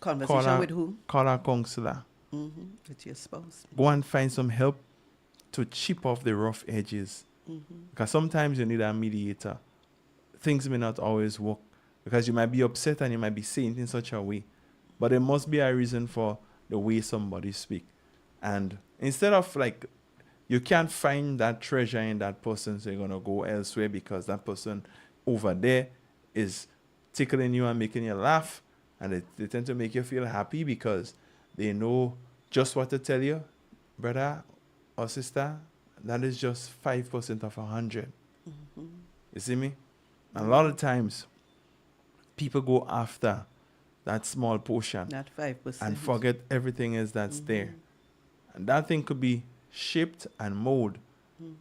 Conversation with who? Call a counselor. With your spouse. Go and find some help to chip off the rough edges. Because sometimes you need a mediator. Things may not always work, because you might be upset and you might be saying it in such a way. But there must be a reason for the way somebody speak. And instead of you can't find that treasure in that person, so you're going to go elsewhere because that person over there is tickling you and making you laugh. And they tend to make you feel happy because they know just what to tell you. Brother or sister, that is just 5% of 100. You see me? And a lot of times, people go after that small portion Not 5%. and forget everything else that's there. And that thing could be shaped and molded.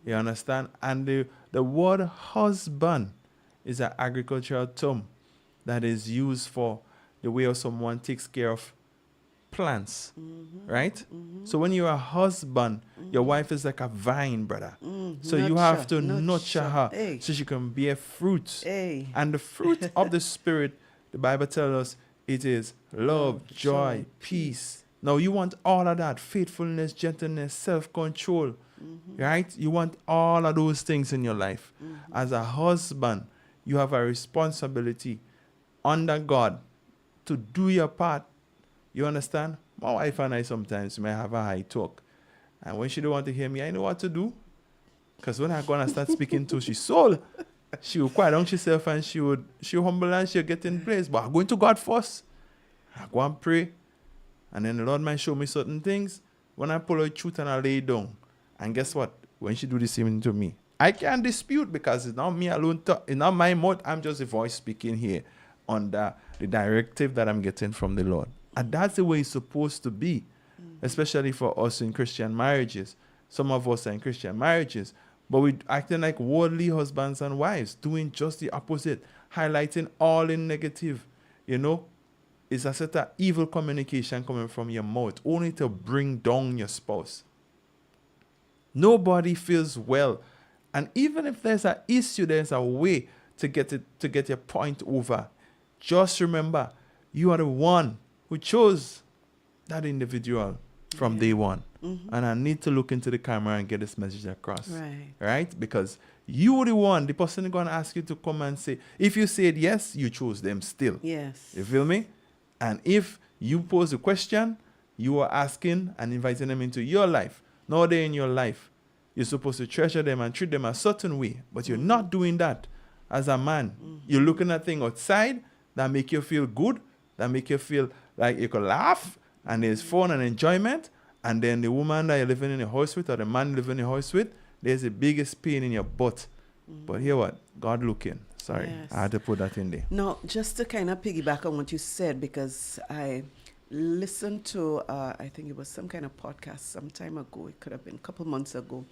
You understand? And the word husband is an agricultural term that is used for the way someone takes care of plants. Right? So when you're a husband, your wife is like a vine, brother. So you have to nurture her Hey. so she can bear fruit. Hey. And the fruit of the Spirit, the Bible tells us, it is love, joy, peace. Now you want all of that: faithfulness, gentleness, self-control, right? You want all of those things in your life. As a husband, you have a responsibility under God to do your part. You understand? My wife and I sometimes may have a high talk. And when she don't want to hear me, I know what to do. Because when I'm going to start speaking to she soul, she will quiet down herself and she humble and she'll get in place. But I'm going to God first. I go and pray. And then the Lord might show me certain things. When I pull out truth and I lay down. And guess what? When she do the same thing to me, I can't dispute, because it's not me alone. It's not my mouth. I'm just a voice speaking here under the directive that I'm getting from the Lord. And that's the way it's supposed to be. Especially for us in Christian marriages. Some of us are in Christian marriages. But we're acting like worldly husbands and wives, doing just the opposite, highlighting all in negative. It's a set of evil communication coming from your mouth, only to bring down your spouse. Nobody feels well. And even if there's an issue, there's a way to get your point over. Just remember, you are the one who chose that individual from day one. And I need to look into the camera and get this message across. Right? Because you were the one, the person is going to ask you to come and say, if you said yes, you chose them still. Yes. You feel me? And if you pose a question, You are asking and inviting them into your life. Now they're in your life. You're supposed to treasure them and treat them a certain way, but you're not doing that as a man. You're looking at things outside that make you feel good, that make you feel like you can laugh, and there's fun and enjoyment, and then the woman that you're living in the house with or the man living in the house with, there's the biggest pain in your butt. But hear what? God looking. Sorry, Yes. I had to put that in there. No, just to kind of piggyback on what you said, because I listened to, I think it was some kind of podcast some time ago. It could have been a couple months ago.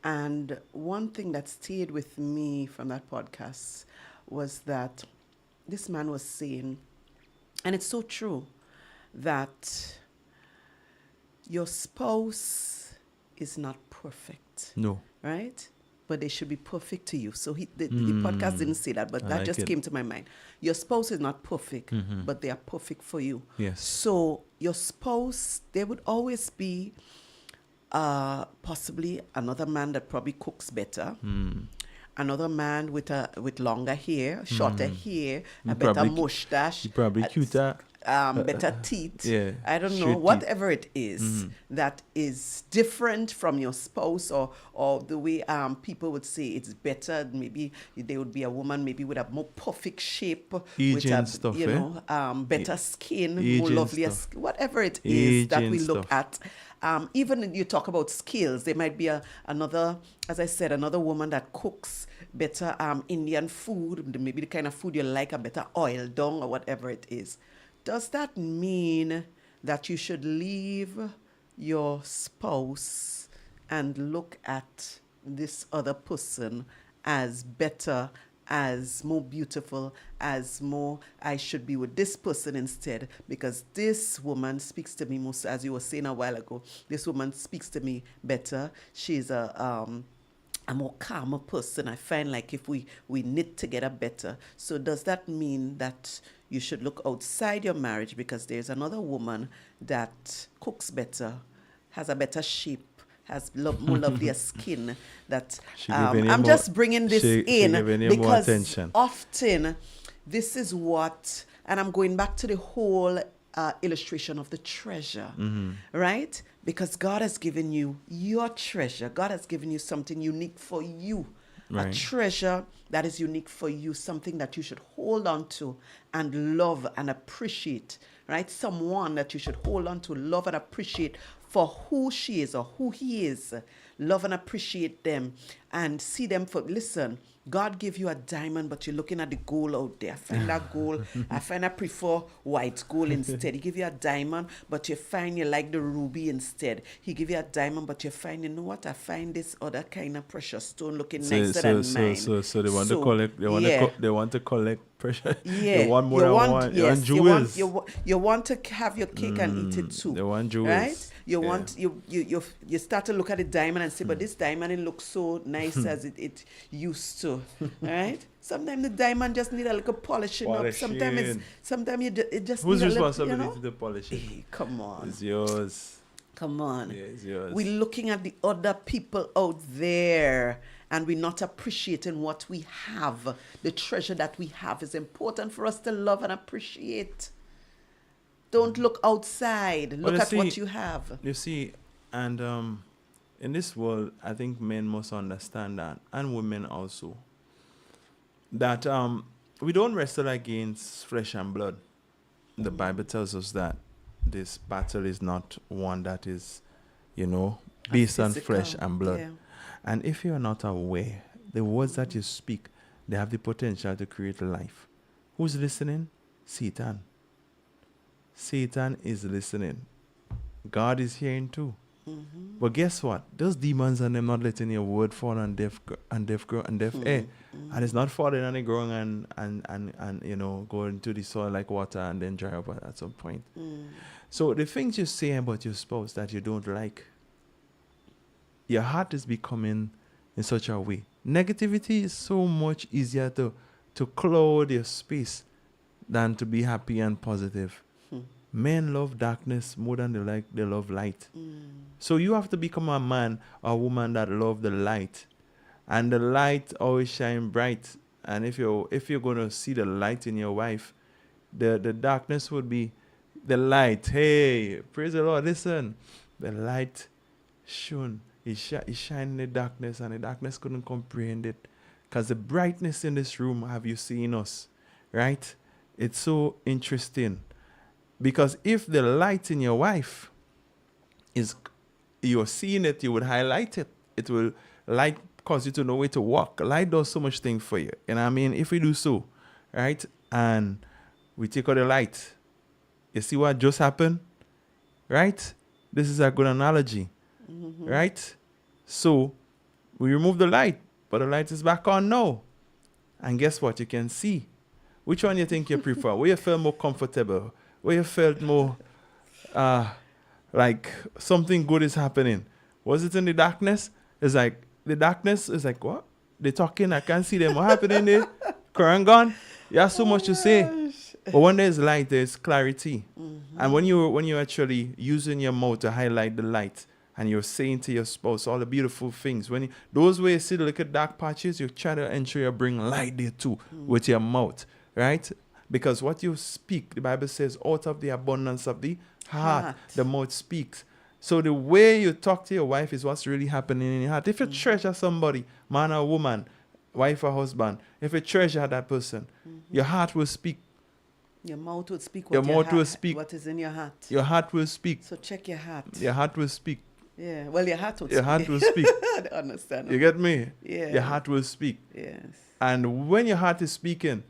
And one thing that stayed with me from that podcast was that this man was saying, and it's so true, that your spouse is not perfect, No. right? But they should be perfect to you. So the podcast didn't say that, but I that like just it. came to my mind. Your spouse is not perfect, Mm-hmm. but they are perfect for you. Yes. So your spouse, there would always be possibly another man that probably cooks better, another man with longer hair, shorter hair, a better Probably- mustache, He probably cuter. better teeth. yeah, I don't know, straight teeth. whatever it is that is different from your spouse, or the way people would say it's better. Maybe there would be a woman maybe with a more perfect shape, with Aging a, stuff, you eh? know, better skin, more Aging lovelier stuff. skin, whatever it is that Aging we look stuff. at. Even you talk about skills, there might be another, as I said, another woman that cooks better Indian food, maybe the kind of food you like, a better oil dung or whatever it is. Does that mean that you should leave your spouse and look at this other person as better, as more beautiful, as more, I should be with this person instead, because this woman speaks to me most, as you were saying a while ago, this woman speaks to me better. She's a more calmer person. I find like if we knit together better. So does that mean that you should look outside your marriage because there's another woman that cooks better, has a better shape, has more lovelier skin, that She giving you I'm more- just bringing this she in giving you more because attention. often this is what, and I'm going back to the whole illustration of the treasure, right? Because God has given you your treasure. God has given you something unique for you. Right. A treasure that is unique for you, something that you should hold on to and love and appreciate, right? Someone that you should hold on to, love and appreciate for who she is or who he is. Love and appreciate them and see them for, listen, God give you a diamond, but you're looking at the gold out there. I find that gold, I prefer white gold instead. He give you a diamond, but you find you like the ruby instead. He give you a diamond, but you find, you know what, I find this other kind of precious stone looking nicer than mine. So they want to collect. They want yeah. they want to collect pressure. Yeah, They want more than one. They want yes, jewels. you want to have your cake and eat it too. They want jewels. right? You Yeah. want you start to look at the diamond and say, but this diamond it looks so nice as it used to, right? Sometimes the diamond just need a little polishing up. Sometimes it just Whose need a little, responsibility to polish it? Hey, come on, It's yours. come on. Yeah, it's yours. We're looking at the other people out there and we're not appreciating what we have. The treasure that we have is important for us to love and appreciate. Don't look outside. But Look you at what see- you have. You see, and in this world, I think men must understand that, and women also, that we don't wrestle against flesh and blood. The Bible tells us that this battle is not one that is, based on Physical, flesh and blood. yeah. And if you are not aware, the words that you speak, they have the potential to create life. Who's listening? Satan. Satan is listening. God is hearing too. Mm-hmm. But guess what? Those demons and them not letting your word fall on deaf air. And it's not falling on the ground and go into the soil like water and then dry up at some point. So the things you say about your spouse that you don't like, your heart is becoming in such a way. Negativity is so much easier to cloud your space than to be happy and positive. Men love darkness more than they love light. So you have to become a man or a woman that love the light. And the light always shine bright. And if you're going to see the light in your wife, the darkness would be the light. Hey, praise the Lord. Listen, the light shone. It shined in the darkness, and the darkness couldn't comprehend it. Because the brightness in this room, have you seen us? Right? It's so interesting. Because if the light in your wife is, you're seeing it, you would highlight it. It will light cause you to know where to walk. Light does so much thing for you. And I mean, if we do so, right, and we take out the light, you see what just happened? Right? This is a good analogy. Right? So we remove the light, but the light is back on now. And guess what? You can see. Which one you think you prefer? Where you feel more comfortable? Where you felt more like something good is happening? Was it in the darkness? It's like the darkness is like, what? They're talking, I can't see them. What happened there? Current gone? You have so much to say. But when there's light, there's clarity. And when you're actually using your mouth to highlight the light, and you're saying to your spouse all the beautiful things, when those where you see the little dark patches, you try to ensure you bring light there too with your mouth, right? Because what you speak, the Bible says, out of the abundance of the heart, the mouth speaks. So the way you talk to your wife is what's really happening in your heart. If you treasure somebody, man or woman, wife or husband, if you treasure that person, your heart will speak. Your mouth will speak Your mouth will speak. What is in your heart. Your heart will speak. So check your heart. Your heart will speak. Yeah. Well, your heart will Your speak. heart will speak. I understand. You get me? Yeah. Your heart will speak. Yes. And when your heart is speaking,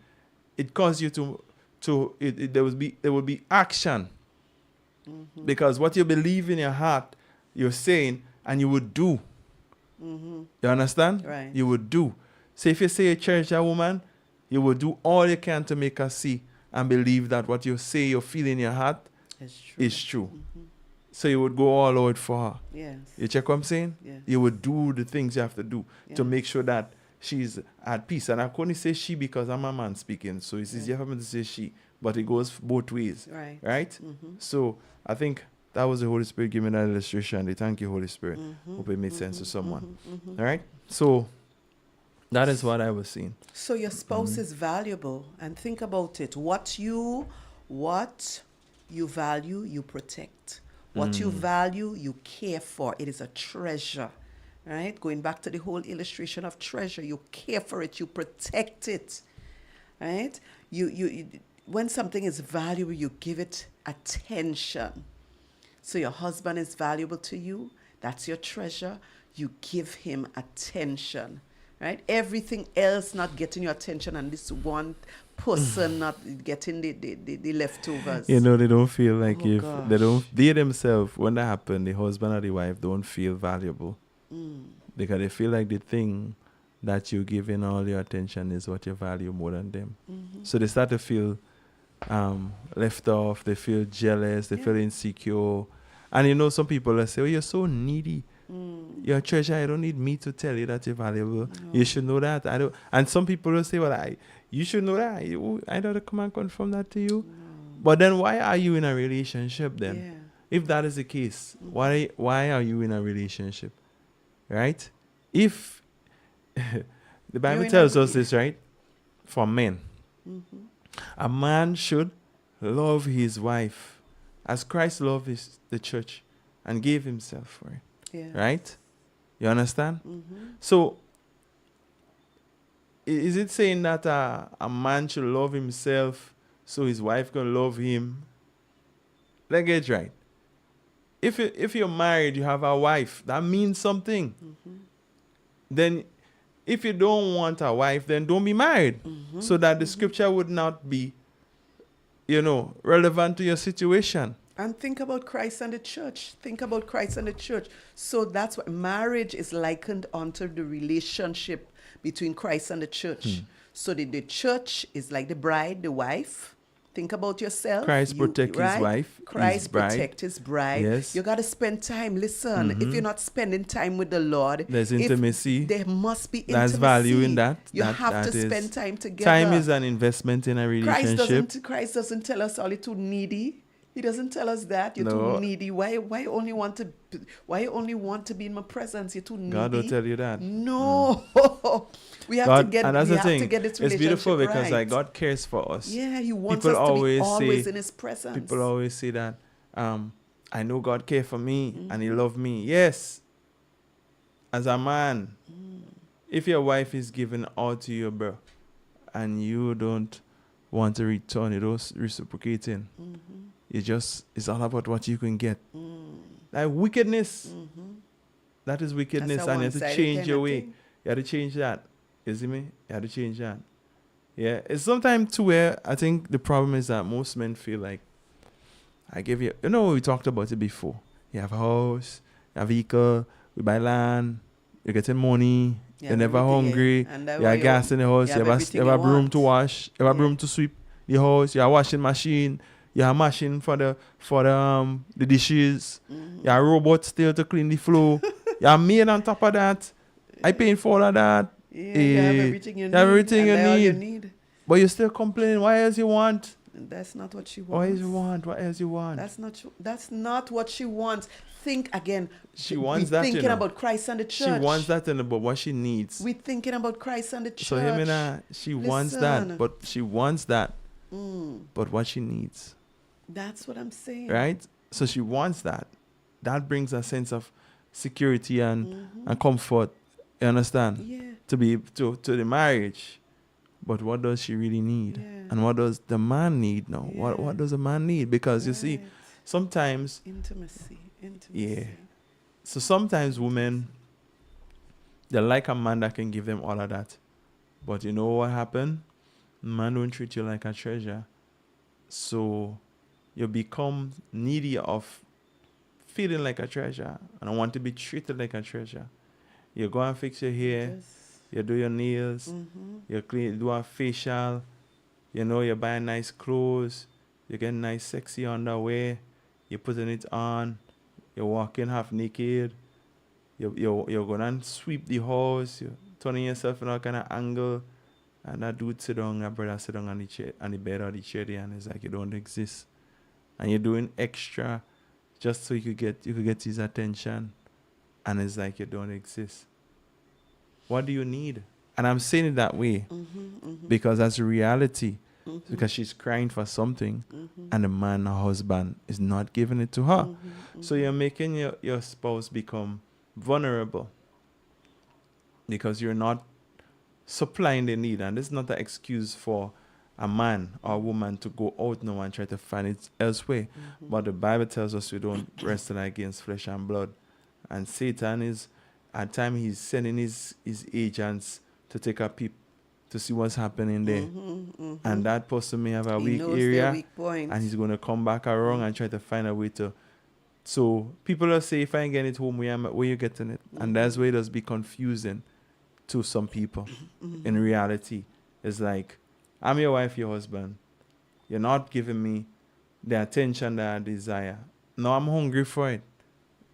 it causes you there will be action. Because what you believe in your heart, you're saying, and you would do. You understand? Right. You would do. So if you say you cherish a woman, you will do all you can to make her see and believe that what you say, you feel in your heart is true. So you would go all out for her. Yes. You check what I'm saying? Yes. You would do the things you have to do to Yeah. make sure that she's at peace. And I can only say she because I'm a man speaking. So it's easier for me to say she. But it goes both ways. Right. Right? So I think that was the Holy Spirit giving that illustration. They thank you, Holy Spirit. Hope it made sense to someone. All right? So that is what I was seeing. So your spouse is valuable, and think about it. What you value, you protect. What you value, you care for. It is a treasure, right? Going back to the whole illustration of treasure, you care for it, you protect it, right? You when something is valuable, you give it attention. So your husband is valuable to you. That's your treasure. You give him attention. Right? Everything else not getting your attention, and this one person not getting the leftovers. You know, they don't feel like gosh. they themselves, when that happen, the husband or the wife don't feel valuable. Because they feel like the thing that you giving all your attention is what you value more than them. So they start to feel left off, they feel jealous, they feel insecure. And you know, some people will say, oh, you're so needy. You're a treasure. I don't need me to tell you that you're valuable. No. You should know that. I don't. And some people will say, well, you should know that. I don't come and confirm that to you. No. But then why are you in a relationship then? Yeah. If that is the case, why are you in a relationship? Right? If the Bible tells us this, right? For men. A man should love his wife as Christ loved the church and gave himself for it. Yeah. Right? You understand? So, is it saying that a man should love himself so his wife can love him? Let's get it right. If you're married, you have a wife, that means something. Then, if you don't want a wife, then don't be married. So that the scripture would not be, relevant to your situation. And think about Christ and the church. Think about Christ and the church. So that's what marriage is likened onto the relationship between Christ and the church. So the church is like the bride, the wife. Think about yourself. Christ protect his wife. Christ protect his bride. Yes. You got to spend time. Listen, if you're not spending time with the Lord, there's intimacy. There must be intimacy. There's value in that. You have to spend time together. Time is an investment in a relationship. Christ doesn't tell us all to needy. He doesn't tell us that you're No. too needy. Why only want to be in my presence? You're too needy. God will tell you that. No. we have God, to get and that's we the have to thing. get this It's beautiful relationship because right. like God cares for us. Yeah, he wants People us to be always always say- in his presence. People always say that, I know God cares for me and He Mm-hmm. loves me. Yes, as a man, if your wife is giving all to you, bro, and you don't want to return, you don't reciprocating, it's all about what you can get. Like wickedness, that is wickedness, That's a and you have to one-sided change kind your of way. thing. You have to change that. You see me? You have to change that. Yeah, it's sometimes to where I think the problem is that most men feel like, I give you, we talked about it before. You have a house, you have a vehicle, we buy land, you're getting money, You you're have never everything, hungry, yeah. And that you have way gas in the house, you have everything you have a you broom want. to wash, you have a Yeah. broom to sweep the house, you have a washing machine, you have a machine for the dishes, you have a robot still to clean the floor, you have maid on top of that. I paying for all of that. Yeah, you have Eh, everything you need. you have everything and you that's all you need. need. But you still complaining. What else you want? And that's not what she What wants. else you want? What else you want? That's not what she wants. Think again. She wants We're that, thinking about Christ and the She church. wants that, but what she needs. We're thinking about Christ and the church. So hear me now. She wants that, Listen. but she wants that, but what she needs, That's what I'm saying. right? So she wants that. That brings a sense of security and comfort. You understand? Yeah. To the marriage. But what does she really need? Yeah. And what does the man need now? Yeah. What does the man need? Because you see, Right. sometimes, Intimacy. yeah. So sometimes women, they like a man that can give them all of that. But you know what happened? Man don't treat you like a treasure. So you become needy of feeling like a treasure and want to be treated like a treasure. You go and fix your hair, you do your nails, you clean, do a facial, you buy nice clothes, you get nice sexy underwear, you're putting it on, you're walking half naked, you're going and sweep the house, you're turning yourself in all kind of angle, and that dude sit down, that brother sit down on the chair, on the bed or the chair there, and it's like you don't exist. And you're doing extra just so you could get his attention, and it's like you don't exist. What do you need? And I'm saying it that way because that's the reality. Because she's crying for something, and the man, her husband, is not giving it to her. So you're making your spouse become vulnerable because you're not supplying the need. And this is not an excuse for a man or a woman to go out now and try to find it elsewhere. But the Bible tells us we don't wrestle against flesh and blood. And Satan is, at times, he's sending his agents to take a peep to see what's happening there. And that person may have a He weak knows their area, weak points. and he's going to come back around and try to find a way to. So people will say, if I ain't getting it home, where you getting it? And that's where it does be confusing to some people. In reality, it's like, I'm your wife, your husband. You're not giving me the attention that I desire. No, I'm hungry for it.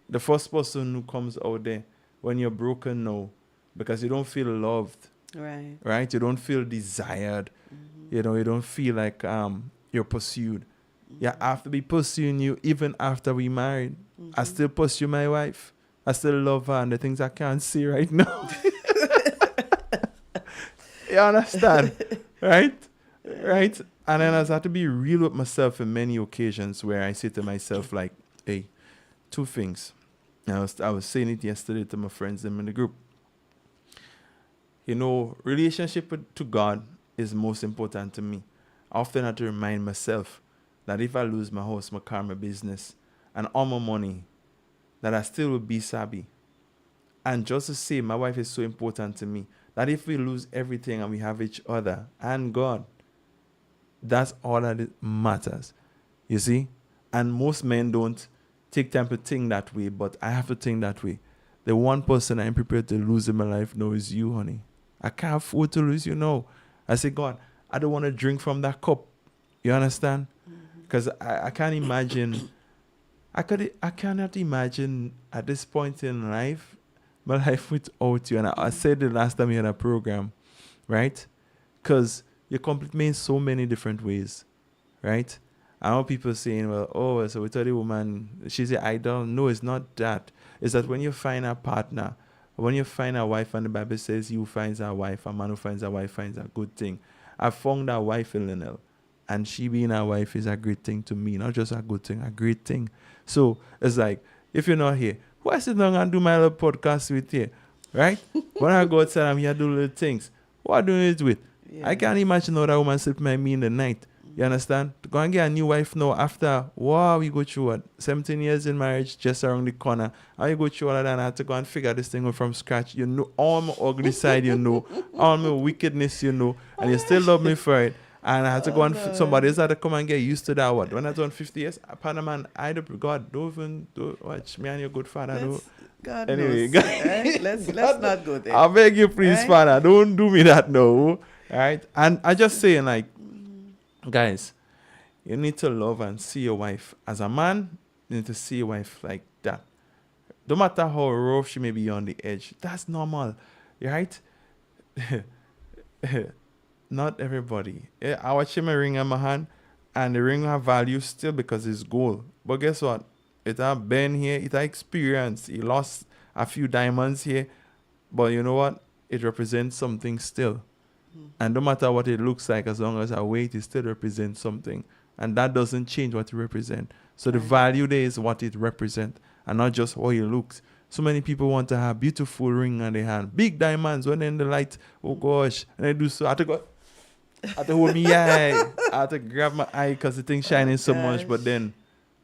The first person who comes out there when you're broken, no, because you don't feel loved, Right. You don't feel desired. You don't feel like you're pursued. Yeah, I have to be pursuing you even after we married. I still pursue my wife. I still love her and the things I can't see right now. You understand? Right? Right? And then I have to be real with myself in many occasions where I say to myself, like, hey, two things. I was saying it yesterday to my friends in the group. Relationship to God is most important to me. I often have to remind myself that if I lose my house, my car, my business, and all my money, that I still will be Sabi. And just to say, my wife is so important to me that if we lose everything and we have each other and God, that's all that it matters. You see? And most men don't take time to think that way, but I have to think that way. The one person I'm prepared to lose in my life now is you, honey. I can't afford to lose you now. I say, God, I don't want to drink from that cup. You understand? Because I can't imagine. I cannot imagine at this point in life, my life without you. And I said it last time we had a program, right? Because you complete me in so many different ways, right? I know people saying, well, oh, so we thought the woman, she's the idol. No, it's not that. It's that when you find a partner, when you find a wife, and the Bible says, "You finds a wife, a man who finds a wife finds a good thing." I found a wife in Lionel, and she being a wife is a great thing to me, not just a good thing, a great thing. So it's like, if you're not here, why sit down and do my little podcast with you, right? When I go outside, I'm here do little things. What I doing it with? Yeah. I can't imagine how that woman sleep with me in the night. You understand? To go and get a new wife now after, wow, we go through what? 17 years in marriage, just around the corner. How you go through all of that and I have to go and figure this thing out from scratch. You know all my ugly side, you know, all my wickedness, you know, and you still love me for it. And I had to go and somebody else had to come and get used to that. What? When I turned 50 years, Father man, I don't, God, don't even watch me and your good father. Don't. God Anyway, knows. Right? Let's not go there. I beg you, please, Right? Father, don't do me that no. All right? And I just saying, like, guys, you need to love and see your wife. As a man, you need to see your wife like that. No matter how rough she may be on the edge, that's normal, right? Not everybody. I watch him a ring on my hand, and the ring have value still because it's gold. But guess what? It have been here, it have experience. He lost a few diamonds here, but you know what? It represents something still. And no matter what it looks like, as long as I wait, it still represents something. And that doesn't change what it represents. So the value there is what it represents, and not just how it looks. So many people want to have beautiful ring on their hand, big diamonds. When they're in the light, oh gosh, and they do so. I had to hold my eye. I had to grab my eye because the thing shining so much. But then,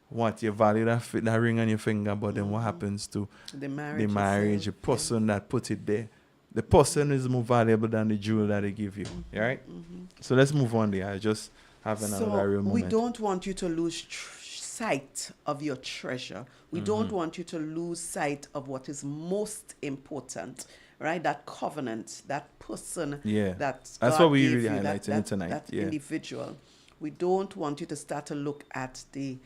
what you value that ring on your finger? But then what happens to The marriage. the itself, person that put it there? The person is more valuable than the jewel that they give you. All right. So let's move on there. I just have another real moment. We don't want you to lose sight of your treasure. We don't want you to lose sight of what is most important, right? That covenant, that person, Yeah. that's what we gave really you, highlighting tonight. That Yeah. individual. We don't want you to start to look at the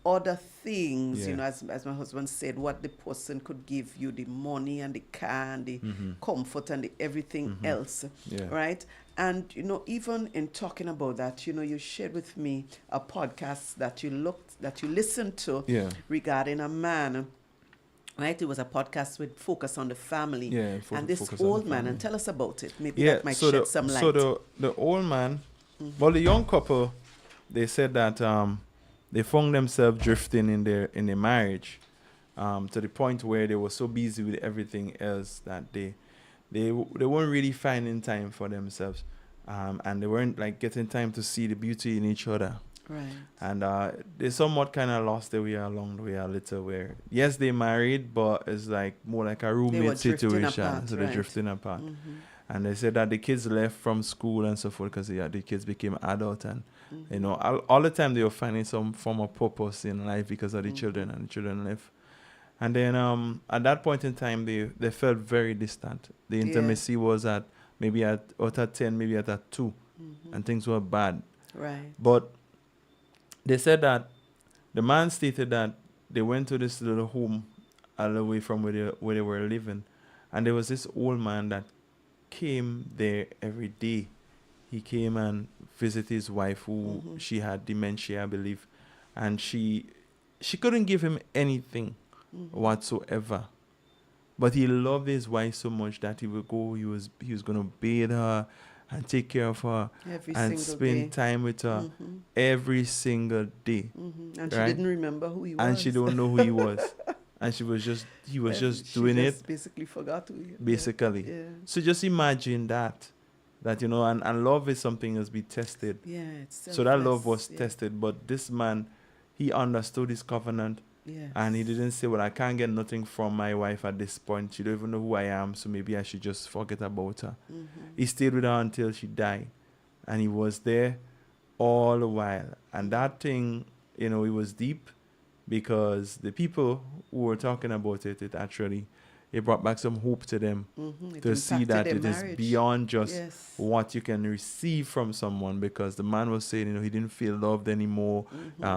other things, Yeah. as my husband said, what the person could give you, the money and the car and the comfort and the everything else, Yeah. right? And, even in talking about that, you shared with me a podcast that you listened to Yeah. regarding a man, right? It was a podcast with focus on the family. Yeah, and this focus on old the man, family. and tell us about it. Maybe Yeah. that might So shed some light. So the old man, well, the young couple, they said that they found themselves drifting in their marriage, to the point where they were so busy with everything else that they weren't really finding time for themselves, and they weren't like getting time to see the beauty in each other. Right. And they somewhat kind of lost their way along the way a little, where yes, they married, but it's like more like a roommate drifting situation. apart, So they're right. drifting apart. And they said that the kids left from school and so forth because the kids became adult, and all the time they were finding some form of purpose in life because of the children, and the children left. And then at that point in time, they felt very distant. The intimacy was at maybe out of 10, maybe at a 2, and things were bad. Right. But they said that the man stated that they went to this little home a little way from where they were living, and there was this old man that came there every day. He came and visited his wife, who she had dementia, I believe, and she couldn't give him anything whatsoever. But he loved his wife so much that he would go. He was going to bathe her and take care of her Every and single spend day. time with her every single day. And she right? didn't remember who he was. And she don't know who he was. And he was just She doing just it basically forgot who he basically. Yeah. So just imagine that and love is something that's be tested. Yeah, it's So that love selfless, was tested, but this man, he understood his covenant, Yes. and he didn't say, well, I can't get nothing from my wife at this point. She don't even know who I am, so maybe I should just forget about her. He stayed with her until she died, and he was there all the while. And that thing, it was deep, because the people who were talking about it actually, it brought back some hope to them It to see that impacted it their is marriage. beyond just Yes. what you can receive from someone, because the man was saying, he didn't feel loved anymore.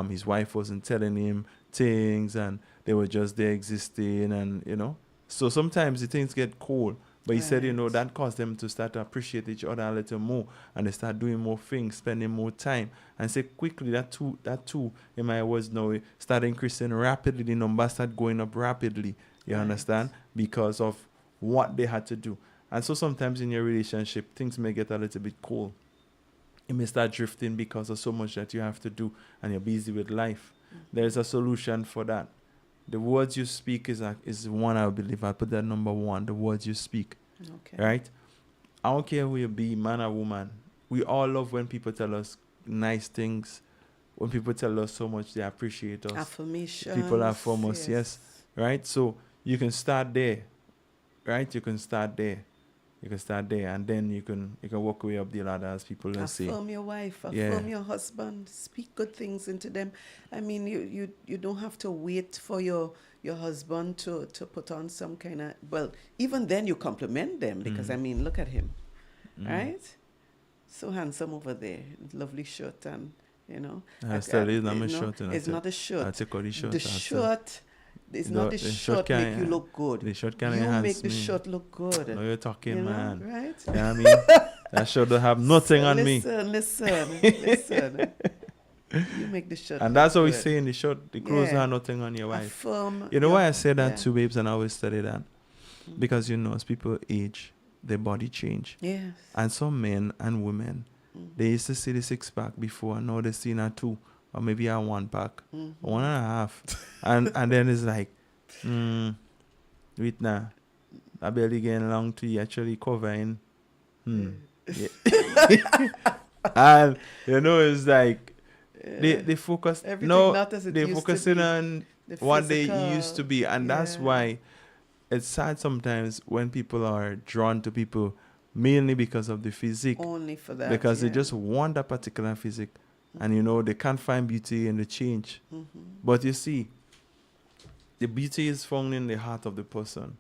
His wife wasn't telling him things, and they were just there existing, and so sometimes the things get cold, But he said, Right. that caused them to start to appreciate each other a little more, and they start doing more things, spending more time. And say quickly that too, in my words now, start increasing rapidly. The numbers start going up rapidly. You Right. understand? Because of what they had to do. And so sometimes in your relationship, things may get a little bit cold. You may start drifting because of so much that you have to do and you're busy with life. There's a solution for that. The words you speak is one, I believe. I put that number one, the words you speak. Okay. Right? I don't care who you be, man or woman. We all love when people tell us nice things, when people tell us so much they appreciate us. Affirmation. People affirm us, yes. Right? So you can start there. Right? You can start there. And then you can work your way up the ladder, as people will say. Affirm your wife, Yeah. affirm your husband, speak good things into them. I mean, you don't have to wait for your husband to put on some kind of, well, even then you compliment them because, I mean, look at him, right? So handsome over there, lovely shirt and, It's not my shirt. It's not a shirt. I take out the shirt. The shirt is not the shirt make you look good. The shirt can You enhance make the me. shirt look good. No, you're talking, man. Right? You know what I mean? That shirt don't have nothing on me. Listen. You make the shirt. And that's look what we good. say in the shirt. The clothes Yeah. have nothing on your wife. Affirm You know your- why I say that yeah. too, babes, and I always study that? Because, as people age, their body change. Yes. And some men and women, they used to see the 6-pack before, now they see a 2, or maybe a 1-pack, 1.5. and then it's like, wait now, that belly getting long to you actually covering. Yeah. And, it's like, they focus, Everything no, not as it they used to focusing be. on The what they physical, used to be. And that's yeah. why it's sad sometimes when people are drawn to people mainly because of the physique. Only for that. Because they yeah. just want that particular physique. And, they can't find beauty in the change. Mm-hmm. But you see, the beauty is found in the heart of the person.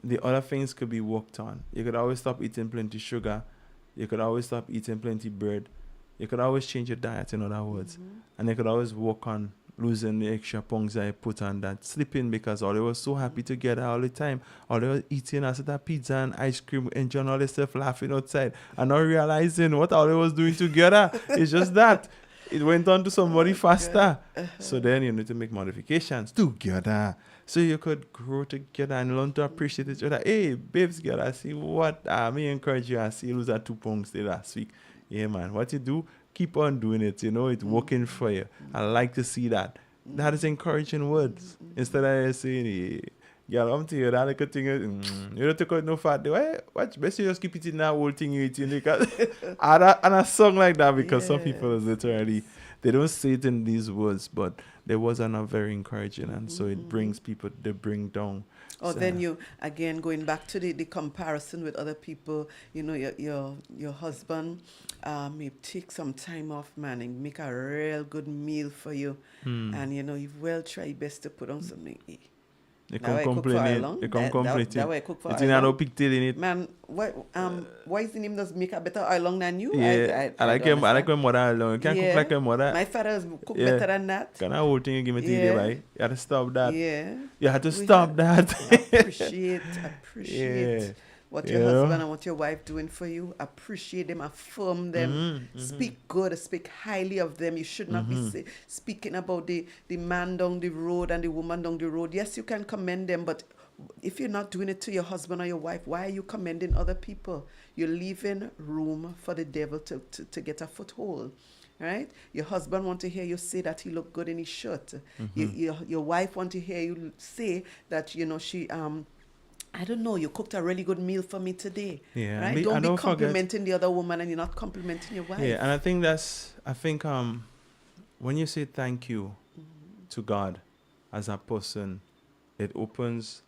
The other things could be worked on. You could always stop eating plenty sugar. You could always stop eating plenty bread. You could always change your diet, in other words. And you could always work on losing the extra pounds that I put on that. Sleeping, because all they were so happy together all the time. All they were eating a set of pizza and ice cream, enjoying all this stuff, laughing outside, and not realizing what all they was doing together. It's just that. It went on to somebody faster. So then you need to make modifications together. So you could grow together and learn to appreciate each other. Hey, babes, girl, I see what me encourage you. I see you lose that 2 pounds there last week. Yeah, man. What you do, keep on doing it. It's working for you. I like to see that. That is encouraging words. Instead of saying, hey, girl, I'm telling you, that little thing, you don't take out no fat. What? Best you just keep eating that whole thing you're eating. Because, and a song like that, because some people is literally, they don't say it in these words, but their words are not very encouraging. And so it brings people, they bring down. Or So- then you, again, going back to the comparison with other people, your husband may take some time off, man, and make a real good meal for you. And, you've well tried best to put on something. They That come way I cook for complaining. how long? They come That complaining. way I cook for It's how in a no long? pigtail in it. Man, why is the name does make a better oil long than you? Yeah, I like don't him. I like understand. my mother alone. You can't Yeah. cook like your mother. My father's cook Yeah. better than that. Can I whole thing you give me to you, Yeah. right? You had to stop that. Yeah. You had to We stop that. appreciate Yeah. what your Yeah. husband and what your wife doing for you. Appreciate them, affirm them, speak good, speak highly of them. You should not be speaking about the man down the road and the woman down the road. Yes, you can commend them, but if you're not doing it to your husband or your wife, why are you commending other people? You're leaving room for the devil to get a foothold. Right? Your husband want to hear you say that he look good in his shirt. Your wife want to hear you say that, she I don't know, you cooked a really good meal for me today. Yeah, Right? and Don't be don't forget- complimenting the other woman and you're not complimenting your wife. Yeah, and I think when you say thank you to God as a person, it opens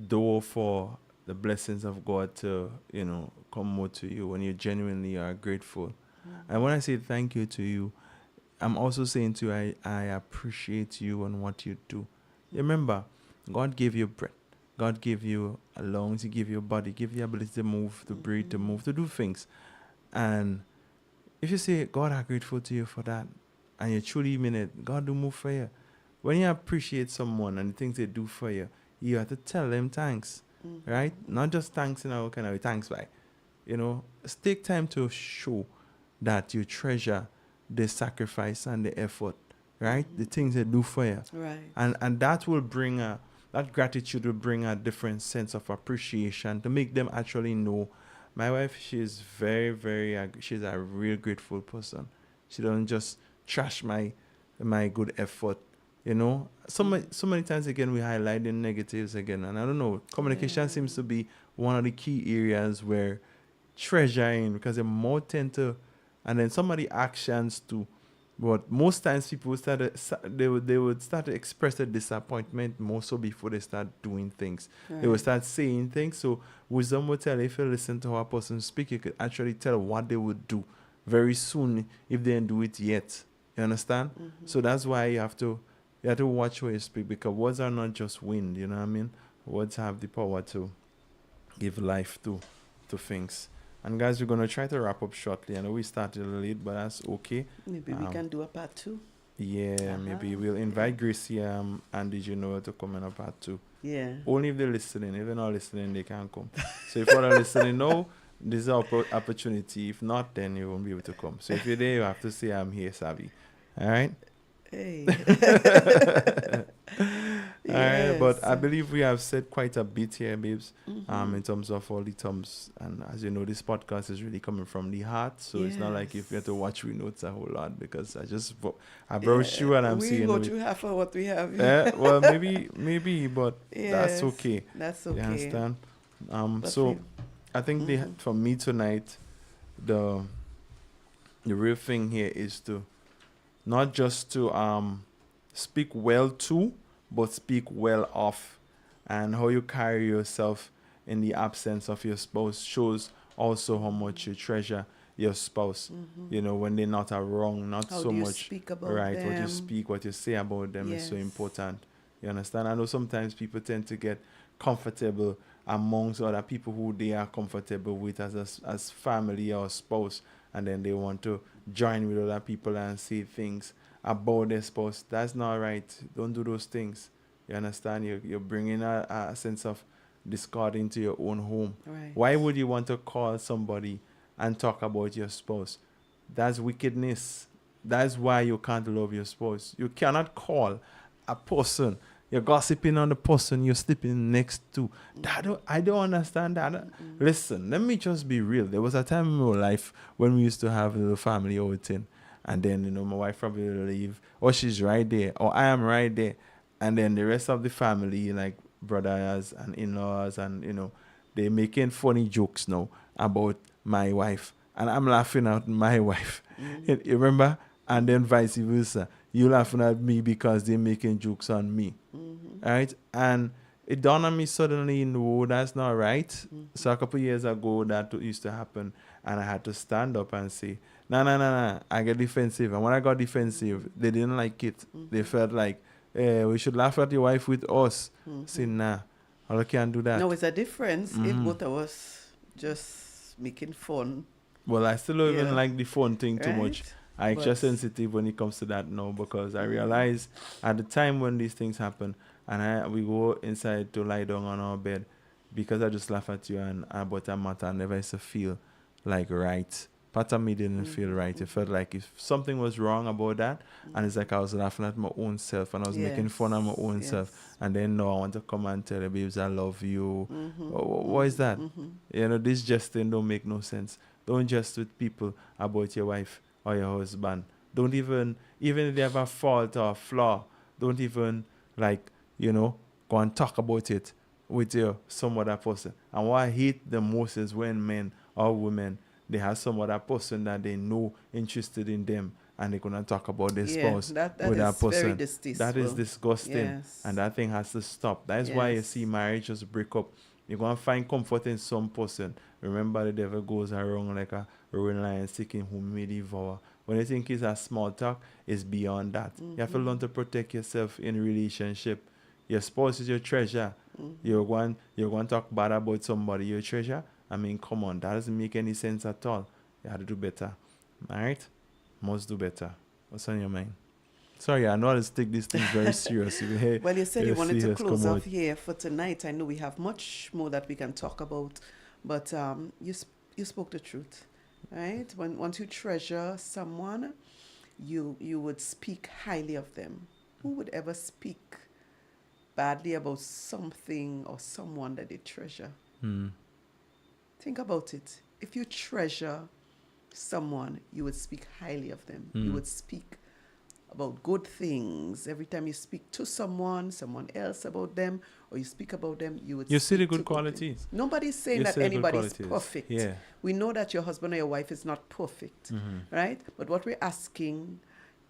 door for the blessings of God to, come more to you when you genuinely are grateful. And when I say thank you to you, I'm also saying to you, I appreciate you and what you do. Remember, God gave you breath. God gave you a lungs, He gave you a body, gave you the ability to move, to breathe, to move, to do things. And if you say, God, I'm grateful to you for that, and you truly mean it, God do move for you. When you appreciate someone and the things they do for you, you have to tell them thanks. right? Not just thanks in our kind of thanks by, take time to show that you treasure the sacrifice and the effort, right? The things they do for you. Right. And that will bring that gratitude will bring a different sense of appreciation to make them actually know. My wife, she's very, very, she's a real grateful person. She doesn't just trash my good effort. So many times again we highlight the negatives again, and I don't know. Communication seems to be one of the key areas where treasuring, because they more tend to, and then some of the actions too. But most times people they would start to express their disappointment more so before they start doing things. Right. They will start saying things. So wisdom will tell, if you listen to how a person speak, you could actually tell what they would do very soon if they didn't do it yet. You understand? So that's why you have to watch where you speak, because words are not just wind, you know what I mean? Words have the power to give life to things. And guys, we're gonna try to wrap up shortly. I know we started a little late, but that's okay. Maybe we can do a part 2. Yeah, maybe we'll invite Gracie and Did You Know to come in a part 2. Yeah. Only if they're listening. If they're not listening, they can't come. So if you're not listening, no, this is an opportunity. If not, then you won't be able to come. So if you're there, you have to say I'm here, Savvy. All right? Hey. All right, but I Yes. believe we have said quite a bit here, babes, in terms of all the terms. And as you know, this podcast is really coming from the heart. So it's not like if you have to watch we notes a whole lot, because I brushed you and I'm we seeing go it. through half of what we have. Well, maybe, but that's Yes, okay. That's You okay. understand? But So I think for me tonight, the real thing here is to not just to speak well to, but speak well of. And how you carry yourself in the absence of your spouse shows also how much you treasure your spouse. When they're not wrong, not How so do you much speak about right. What you them? speak, what you say about them is so Yes. important. You understand? I know sometimes people tend to get comfortable amongst other people who they are comfortable with as family or spouse, and then they want to join with other people and say things about their spouse. That's not right. Don't do those things. You understand? You're bringing a sense of discord into your own home. Right. Why would you want to call somebody and talk about your spouse? That's wickedness. That's why you can't love your spouse. You cannot call a person. You're gossiping on the person you're sleeping next to. I don't understand that. Listen, let me just be real. There was a time in my life when we used to have a little family outing. And then, my wife probably will leave. Or she's right there. Or I am right there. And then the rest of the family, like brothers and in-laws, and, they're making funny jokes now about my wife. And I'm laughing at my wife. You remember? And then vice versa. You laughing at me because they're making jokes on me. Right? And it dawned on me suddenly, no, that's not right. So a couple years ago, that used to happen. And I had to stand up and say, no. I get defensive. And when I got defensive, they didn't like it. They felt like, we should laugh at your wife with us. Say, nah, I can't do that. No, it's a difference if both of us just making fun. Well, I still don't even Yeah. like the phone thing too Right? much. I'm But- just sensitive when it comes to that now, because I realize at the time when these things happen and we go inside to lie down on our bed, because I just laugh at you and about a matter I never used to feel like right. Part of me didn't feel right. It felt like if something was wrong about that, and it's like I was laughing at my own self and I was making fun of my own self. And then now I want to come and tell the babes I love you. What is that? This jesting don't make no sense. Don't jest with people about your wife or your husband. Don't even if they have a fault or a flaw, don't even go and talk about it with some other person. And what I hate the most is when men or women, they have some other person that they know interested in them, and they're gonna talk about their spouse that with that is very person. distasteful. That is disgusting, Yes. and that thing has to stop. That's why you Yes. see marriages break up. You're gonna find comfort in some person. Remember, the devil goes around like a roaring lion seeking whom he may devour. When you think it's a small talk, it's beyond that. You have to learn to protect yourself in relationship. Your spouse is your treasure. You're going to talk bad about somebody, your treasure. I mean, come on, that doesn't make any sense at all. You have to do better. All right? Must do better. What's on your mind? Sorry, I know how to take these things very seriously. Hey, Well, you said you let's wanted see to what's close come off out. here for tonight. I know we have much more that we can talk about, but you spoke the truth, right? Once you treasure someone, you would speak highly of them. Who would ever speak badly about something or someone that they treasure? Hmm. Think about it. If you treasure someone, you would speak highly of them. You Hmm. would speak about good things. Every time you speak to someone else about them, or you speak about them, you would You see the speak to good good things. qualities. Nobody's saying You that see the good anybody's qualities. perfect. Yeah. We know that your husband or your wife is not perfect, Hmm. right? But what we're asking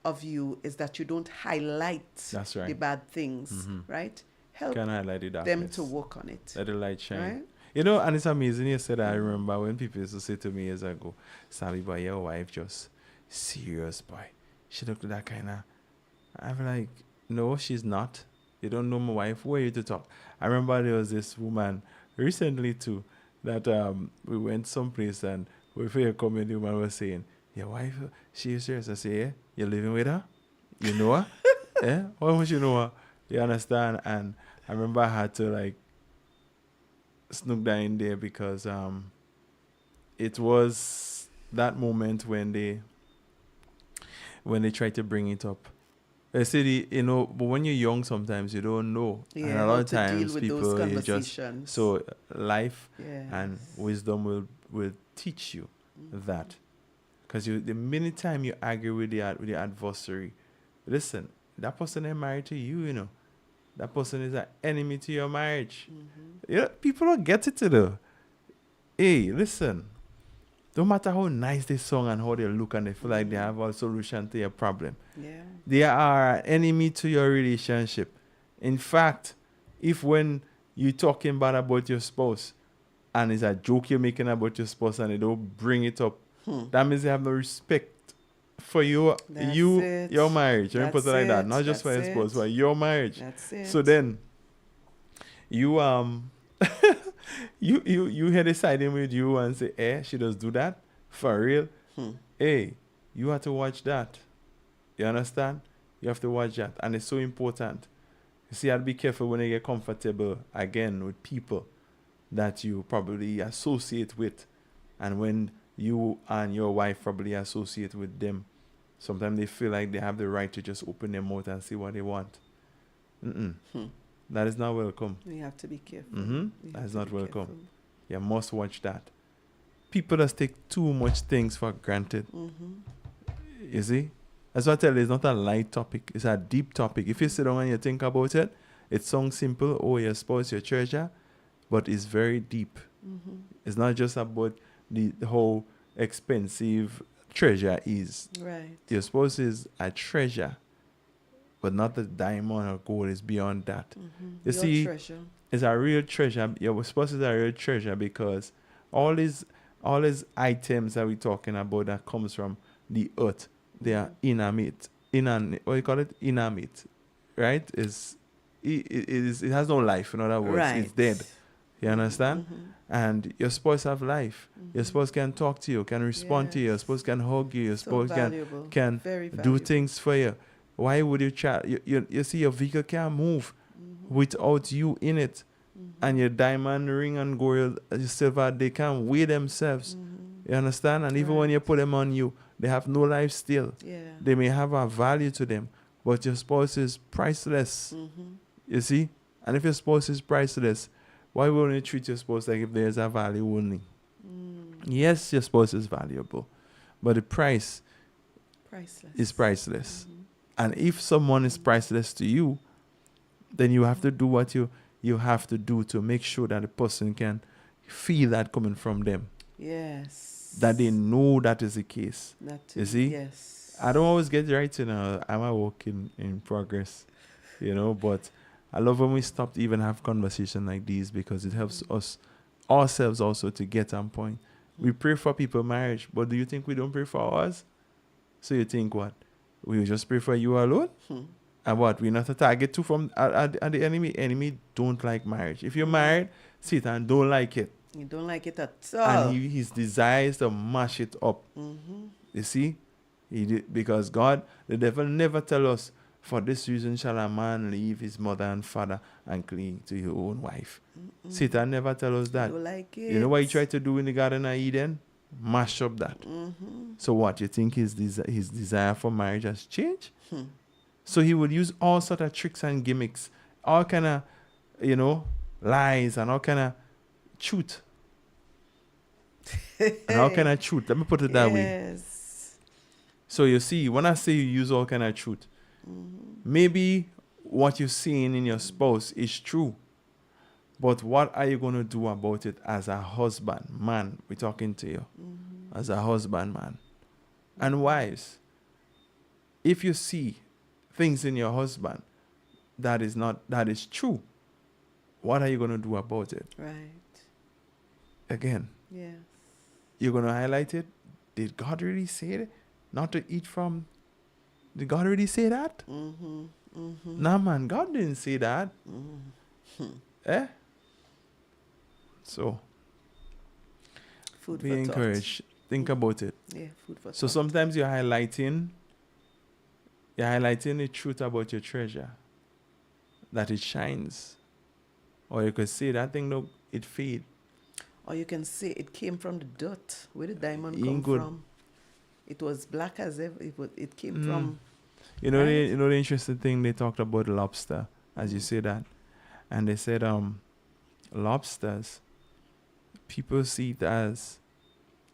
of you is that you don't highlight That's right. the bad things, Hmm. right? Help Can highlight the them darkness. to work on it, Let the light shine. right? You know, and it's amazing you said that. I remember when people used to say to me years ago, Sally, boy, your wife just serious, boy. She look that kind of. I'm like, no, she's not. You don't know my wife. Who are you to talk? I remember there was this woman recently too that we went someplace and we feel coming, the woman was saying, your wife, she is serious. I say, yeah, you're living with her? You know her? Yeah? Why would you know her? You understand? And I remember I had to like snook that in there because it was that moment when they tried to bring it up. I say but when you're young, sometimes you don't know, and Yeah, a lot how of to deal times with those people you just conversations. so life Yes. and wisdom will teach you that, because the minute time you argue with the adversary, listen, that person ain't married to you, that person is an enemy to your marriage. Yeah, people don't get it though. Hey, listen. Don't matter how nice they song and how they look and they feel like they have a solution to your problem. Yeah. They are an enemy to your relationship. In fact, if when you're talking bad about your spouse and it's a joke you're making about your spouse and they don't bring it up, that means they have no respect for your marriage. Let me put it like that. Not just for your spouse, for your marriage. That's it. So then you you hear this siding with you and say, she does do that for real. Hey, you have to watch that. You understand? You have to watch that, and it's so important. You see, I'd be careful when you get comfortable again with people that you probably associate with, and when you and your wife probably associate with them, sometimes they feel like they have the right to just open their mouth and say what they want. That is not welcome. We have to be careful. That is not welcome. You must watch that. People just take too much things for granted. You see? That's what I tell you, it's not a light topic. It's a deep topic. If you sit down and you think about it, it sounds simple. Oh, your spouse, your treasure. But it's very deep. It's not just about the whole expensive treasure is. Right. Your spouse is a treasure, but not the diamond or gold. It's beyond that. You see, treasure. it's a real treasure. Your spouse is a real treasure because all these items that we're talking about that comes from the earth, they are inanimate. What you call it? Inanimate, right? It has no life. In other words, Right. it's dead. You understand? And your spouse have life. Your spouse can talk to you, can respond to you. Your spouse can hug you. Your spouse can Very do valuable. things for you. Why would you try? You see, your vehicle can't move without you in it. And your diamond ring and gold, your silver, they can't weigh themselves. You understand? And even when you put them on you, they have no life still. Yeah. They may have a value to them, but your spouse is priceless. You see? And if your spouse is priceless, why wouldn't you treat your spouse like if there's a value only? Yes, your spouse is valuable, but the price is priceless. And if someone is priceless to you, then you have to do what you have to do to make sure that the person can feel that coming from them. Yes. That they know that is the case. That too. You see? Yes. I don't always get it right, I'm a work in progress, but I love when we stop to even have conversation like these because it helps us ourselves also to get on point. We pray for people marriage, but do you think we don't pray for ours? So you think what? We will just pray for you alone? And what? We're not a target too from the enemy. Enemy don't like marriage. If you're married, Satan don't like it. You don't like it at all. And his desire is to mash it up. You see? He did, because God, the devil never tell us, for this reason shall a man leave his mother and father and cling to his own wife. Satan never tell us that. You like it. You know what he tried to do in the Garden of Eden? Mash up that. So what, you think his desire for marriage has changed? So he would use all sort of tricks and gimmicks, all kind of, lies and all kind of truth. And all kind of truth. Let me put it that way. Yes. So you see, when I say you use all kind of truth, maybe what you're seeing in your spouse is true. But what are you going to do about it as a husband, man? We're talking to you. As a husband, man. And wives, if you see things in your husband that is true, what are you going to do about it? Right. Again, Yes. you're going to highlight it. Did God really say it? Not to eat from. Did God really say that? Nah, man, God didn't say that. Eh? So, Food be for encouraged. Think about it. thought. Yeah, food for So thought. sometimes you're highlighting the truth about your treasure, that it shines. Or you could say that thing, look, it fade. Or you can say it came from the dirt. Where did diamond Ain't come good. from? It was black as ever. It came from. You know, Right. the interesting thing, they talked about lobster, as you say that. And they said lobsters, people see it as,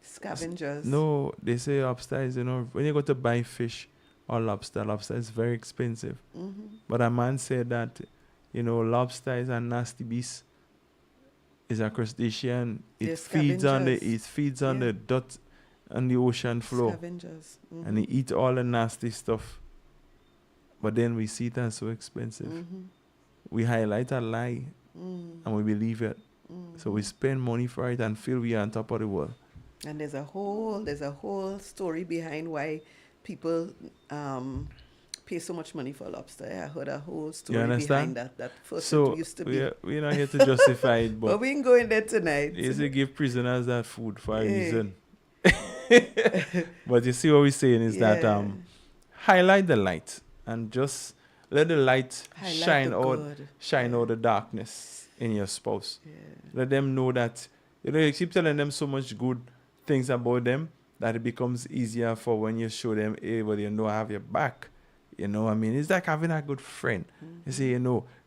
Scavengers. no, they say lobster is, when you go to buy fish or lobster is very expensive. But a man said that, lobster is a nasty beast. It's a crustacean. It They're feeds on scavengers. the dirt on the ocean floor. Scavengers. And they eat all the nasty stuff. But then we see it as so expensive. We highlight a lie and we believe it. So we spend money for it and feel we are on top of the world. And there's a whole story behind why people pay so much money for lobster. I heard a whole story understand? behind that first So it used to be. we're not here to justify it, But but we ain't going there tonight. it's to give prisoners that food for a Yeah. reason. But you see what we're saying is that Yeah. highlight the light and just let the light Highlight shine the out good. out the darkness in your spouse. Yeah. Let them know that you keep telling them so much good things about them that it becomes easier for when you show them, hey, well, I have your back. You know what I mean? It's like having a good friend. You say,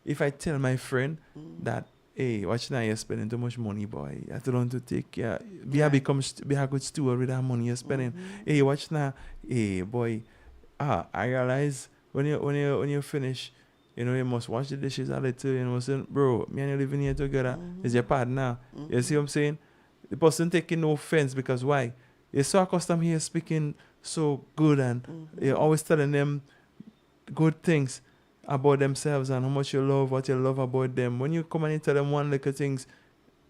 if I tell my friend that, hey, watch now, you're spending too much money, boy. You have to learn to take care. Be a good steward with that money you're spending. Hey, watch now, hey, boy. I realize when you finish, you must wash the dishes a little. You know, saying, bro, me and you living here together. Is your partner? You see what I'm saying? The person taking no offense because why? You're so accustomed here speaking so good and you're always telling them good things about themselves and how much you love, what you love about them. When you come and you tell them one little things,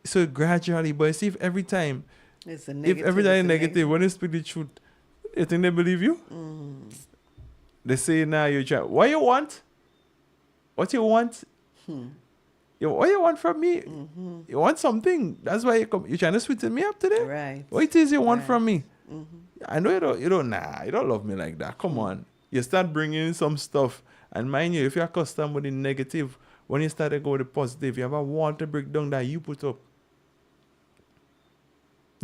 so gradually, but see if every time It's a negative. if every time it's a negative, when you speak the truth, you think they believe you? They say now you try. What you want? What you want? What you want from me? You want something. That's why you come. You trying to sweeten me up today? Right. What it is you want Right. from me? I know you don't love me like that. Come on. You start bringing in some stuff. And mind you, if you're accustomed with the negative, when you start to go with the positive, you have a wall to break down that you put up.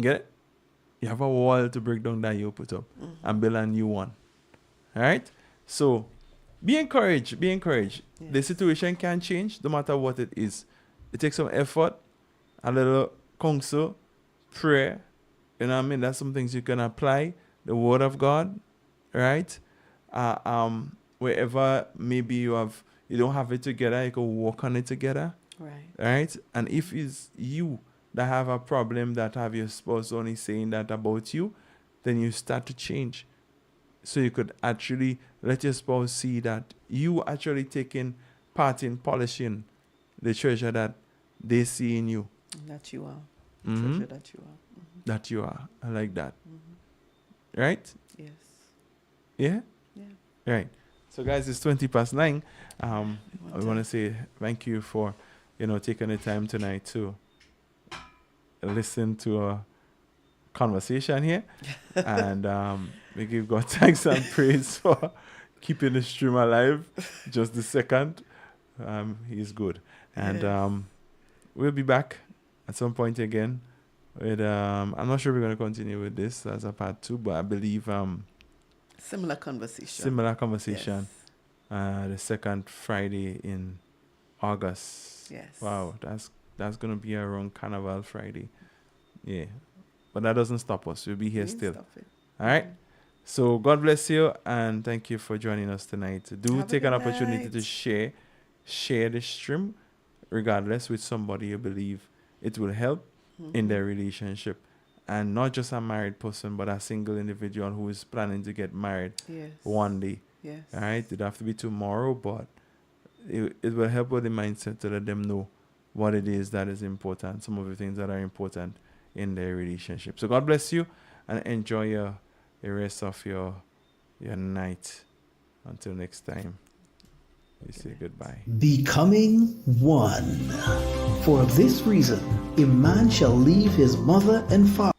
Get it? You have a wall to break down that you put up and build a new one. All right? So be encouraged. Be encouraged. Yes. The situation can change no matter what it is. It takes some effort, a little counsel, prayer. You know what I mean? That's some things you can apply. The word of God, right? Wherever maybe you don't have it together, you can work on it together. Right. Right? And if it's you that have a problem that have your spouse only saying that about you, then you start to change. So you could actually let your spouse see that you actually taking part in polishing the treasure that they see in you. That you are. Mhm. Treasure that you are. That you are. I like that. Right? Yes. Yeah? Yeah. Right. So guys, it's 20 past 9. I want want to say thank you for, taking the time tonight to listen to conversation here. And we give God thanks and praise for keeping the stream alive just the second. He's good. And we'll be back at some point again. With I'm not sure we're going to continue with this as a part 2, but I believe Similar conversation. The second Friday in August. Yes. Wow, that's going to be around Carnival Friday. Yeah. But that doesn't stop us. We'll be here still. Stop it. All right. So God bless you and thank you for joining us tonight. Do Have a take an good opportunity night. to share the stream, regardless, with somebody you believe it will help in their relationship. And not just a married person, but a single individual who is planning to get married Yes. one day. Yes. All right. It have to be tomorrow, but it will help with the mindset to let them know what it is that is important, some of the things that are important in their relationship. So God bless you and enjoy the rest of your night. Until next time, we say goodbye. Becoming one. For this reason, a man shall leave his mother and father